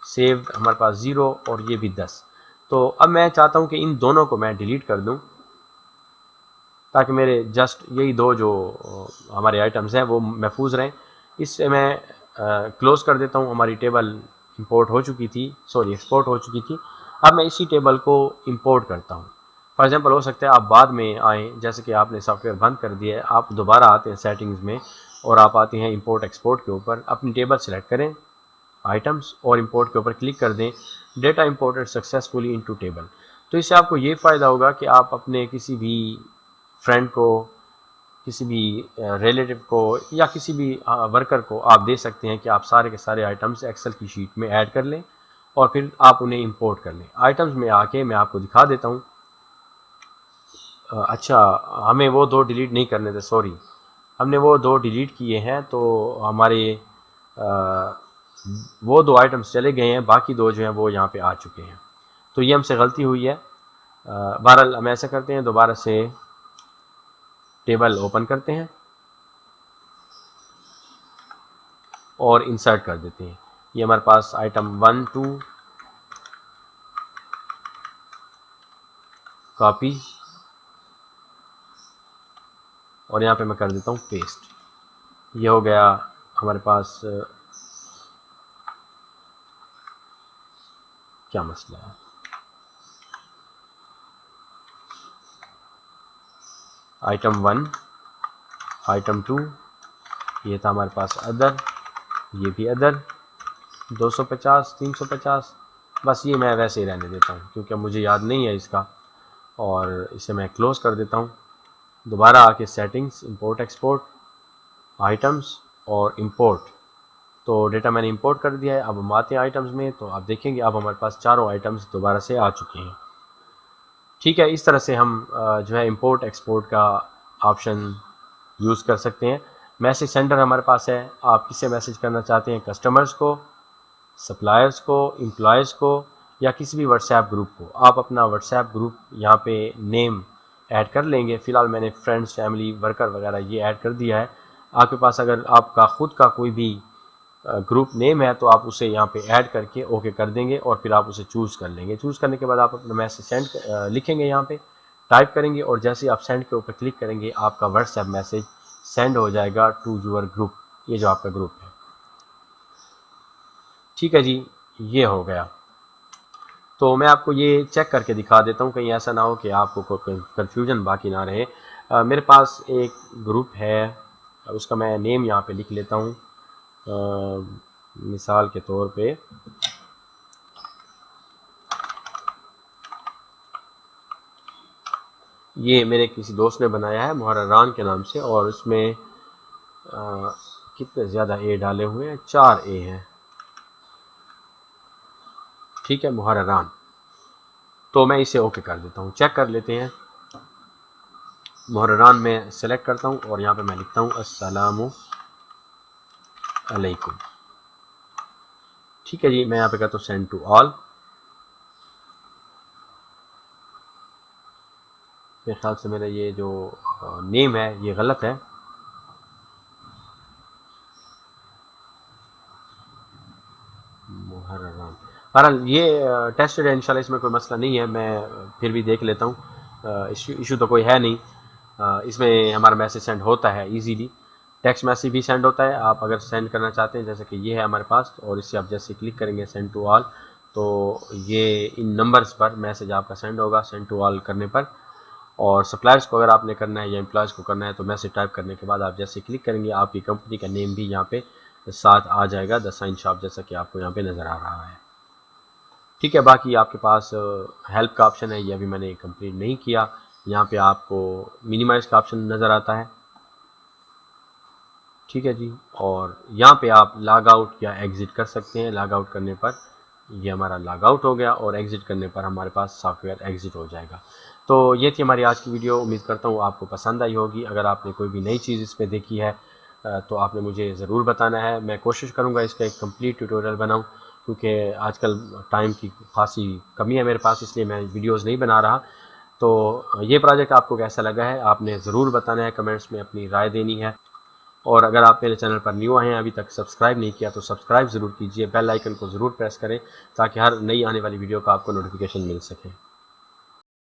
S1: सेव्ड हमारे पास 0 और ये भी 10। तो अब मैं चाहता हूँ कि इन दोनों को मैं डिलीट कर दूँ, ताकि मेरे जस्ट यही दो जो हमारे आइटम्स हैं वो महफूज रहें। इससे मैं क्लोज़ कर देता हूँ। हमारी टेबल इंपोर्ट हो चुकी थी, सॉरी एक्सपोर्ट हो चुकी थी। अब मैं इसी टेबल को इंपोर्ट करता हूँ। फॉर एग्जांपल हो सकता है आप बाद में आएँ, जैसे कि आपने सॉफ्टवेयर बंद कर दिया है, आप दोबारा आते हैं सेटिंग्स में और आप आते हैं इंपोर्ट एक्सपोर्ट के ऊपर, अपनी टेबल सेलेक्ट करें, आइटम्स और इंपोर्ट के ऊपर क्लिक कर दें, data imported successfully into table. तो इससे आपको ये फ़ायदा होगा कि आप अपने किसी भी फ्रेंड को, किसी भी रिलेटिव को या किसी भी वर्कर को आप दे सकते हैं कि आप सारे के सारे आइटम्स एक्सेल की शीट में ऐड कर लें और फिर आप उन्हें इंपोर्ट कर लें। आइटम्स में आके मैं आपको दिखा देता हूँ। अच्छा, हमें वो दो डिलीट नहीं करने थे, सॉरी, हमने वो दो डिलीट किए हैं तो हमारे वो दो आइटम्स चले गए हैं, बाकी दो जो हैं वो यहाँ पे आ चुके हैं। तो ये हमसे गलती हुई है। बहरहाल हम ऐसा करते हैं, दोबारा से टेबल ओपन करते हैं और इंसर्ट कर देते हैं। ये हमारे पास आइटम 1 2 कॉपी और यहाँ पे मैं कर देता हूँ पेस्ट। ये हो गया हमारे पास। क्या मसला है, आइटम 1 आइटम 2 ये था हमारे पास अदर, ये भी अदर 250 350। बस ये मैं वैसे ही रहने देता हूँ क्योंकि मुझे याद नहीं है इसका। और इसे मैं क्लोज़ कर देता हूँ। दोबारा आके सेटिंग्स, इंपोर्ट एक्सपोर्ट, आइटम्स और इंपोर्ट। तो डेटा मैंने इंपोर्ट कर दिया है। अब हम आते हैं आइटम्स में, तो आप देखेंगे अब हमारे पास चारों आइटम्स दोबारा से आ चुके हैं। ठीक है, इस तरह से हम जो है इंपोर्ट एक्सपोर्ट का ऑप्शन यूज़ कर सकते हैं। मैसेज सेंडर हमारे पास है, आप किससे मैसेज करना चाहते हैं, कस्टमर्स को, सप्लायर्स को, एम्प्लॉयज़ को या किसी भी व्हाट्सएप ग्रुप को। आप अपना व्हाट्सएप ग्रुप यहाँ पे नेम ऐड कर लेंगे। फ़िलहाल मैंने फ्रेंड्स, फैमिली, वर्कर वगैरह ये ऐड कर दिया है। आपके पास अगर आपका ख़ुद का कोई भी ग्रुप नेम है तो आप उसे यहाँ पे ऐड करके ओके कर देंगे और फिर आप उसे चूज़ कर लेंगे। चूज़ करने के बाद आप अपना मैसेज सेंड लिखेंगे, यहाँ पे टाइप करेंगे और जैसे ही आप सेंड के ऊपर क्लिक करेंगे आपका व्हाट्सएप मैसेज सेंड हो जाएगा टू यूर ग्रुप, ये जो आपका ग्रुप है। ठीक है जी, ये हो गया। तो मैं आपको ये चेक करके दिखा देता हूँ, कहीं ऐसा ना हो कि आपको कोई कन्फ्यूजन बाकी ना रहे। मेरे पास एक ग्रुप है, उसका मैं नेम यहाँ पे लिख लेता हूँ। मिसाल के तौर पे ये मेरे किसी दोस्त ने बनाया है मुहर्ररान के नाम से, और इसमें कितने ज़्यादा ए डाले हुए हैं, 4 ए हैं। ठीक है, मुहर्ररान। तो मैं इसे ओके कर देता हूँ, चेक कर लेते हैं। मुहर्ररान में सेलेक्ट करता हूँ और यहाँ पे मैं लिखता हूँ अस्सलामु अलैकुम। ठीक है जी, मैं यहाँ पे कहता हूँ सेंड टू ऑल। मेरे ख्याल से मेरा ये जो नेम है ये गलत है। मुहर्ररान, बहरहाल ये टेस्टेड है इंशाल्लाह, इसमें कोई मसला नहीं है, मैं फिर भी देख लेता हूँ। इशू तो कोई है नहीं। इसमें हमारा मैसेज सेंड होता है इजीली, टेक्स्ट मैसेज भी सेंड होता है। आप अगर सेंड करना चाहते हैं, जैसे कि ये है हमारे पास, और इससे आप जैसे क्लिक करेंगे सेंड टू ऑल, तो ये इन नंबर्स पर मैसेज आपका सेंड होगा सेंड टू ऑल करने पर। और सप्लायर्स को अगर आपने करना है या एम्प्लॉयज़ को करना है तो मैसेज टाइप करने के बाद आप जैसे क्लिक करेंगे आपकी कंपनी का नेम भी यहाँ पे साथ आ जाएगा, द साइन शॉप, जैसा कि आपको यहाँ पे नज़र आ रहा है। ठीक है, बाकी आपके पास हेल्प का ऑप्शन है, ये अभी मैंने कंप्लीट नहीं किया। यहाँ पे आपको मिनिमाइज़ का ऑप्शन नज़र आता है। ठीक है जी, और यहाँ पे आप लॉग आउट या एग्ज़िट कर सकते हैं। लॉग आउट करने पर ये हमारा लॉग आउट हो गया और एग्ज़िट करने पर हमारे पास सॉफ्टवेयर एग्ज़िट हो जाएगा। तो ये थी हमारी आज की वीडियो, उम्मीद करता हूँ आपको पसंद आई होगी। अगर आपने कोई भी नई चीज़ इसमें देखी है तो आपने मुझे ज़रूर बताना है। मैं कोशिश करूँगा इसका एक कंप्लीट ट्यूटोरियल बनाऊँ, क्योंकि आजकल टाइम की खासी कमी है मेरे पास, इसलिए मैं वीडियोज़ नहीं बना रहा। तो ये प्रोजेक्ट आपको कैसा लगा है आपने ज़रूर बताना है, कमेंट्स में अपनी राय देनी है। और अगर आप मेरे चैनल पर न्यू आए हैं, अभी तक सब्सक्राइब नहीं किया तो सब्सक्राइब ज़रूर कीजिए, बेल आइकन को ज़रूर प्रेस करें ताकि हर नई आने वाली वीडियो का आपको नोटिफिकेशन मिल सके।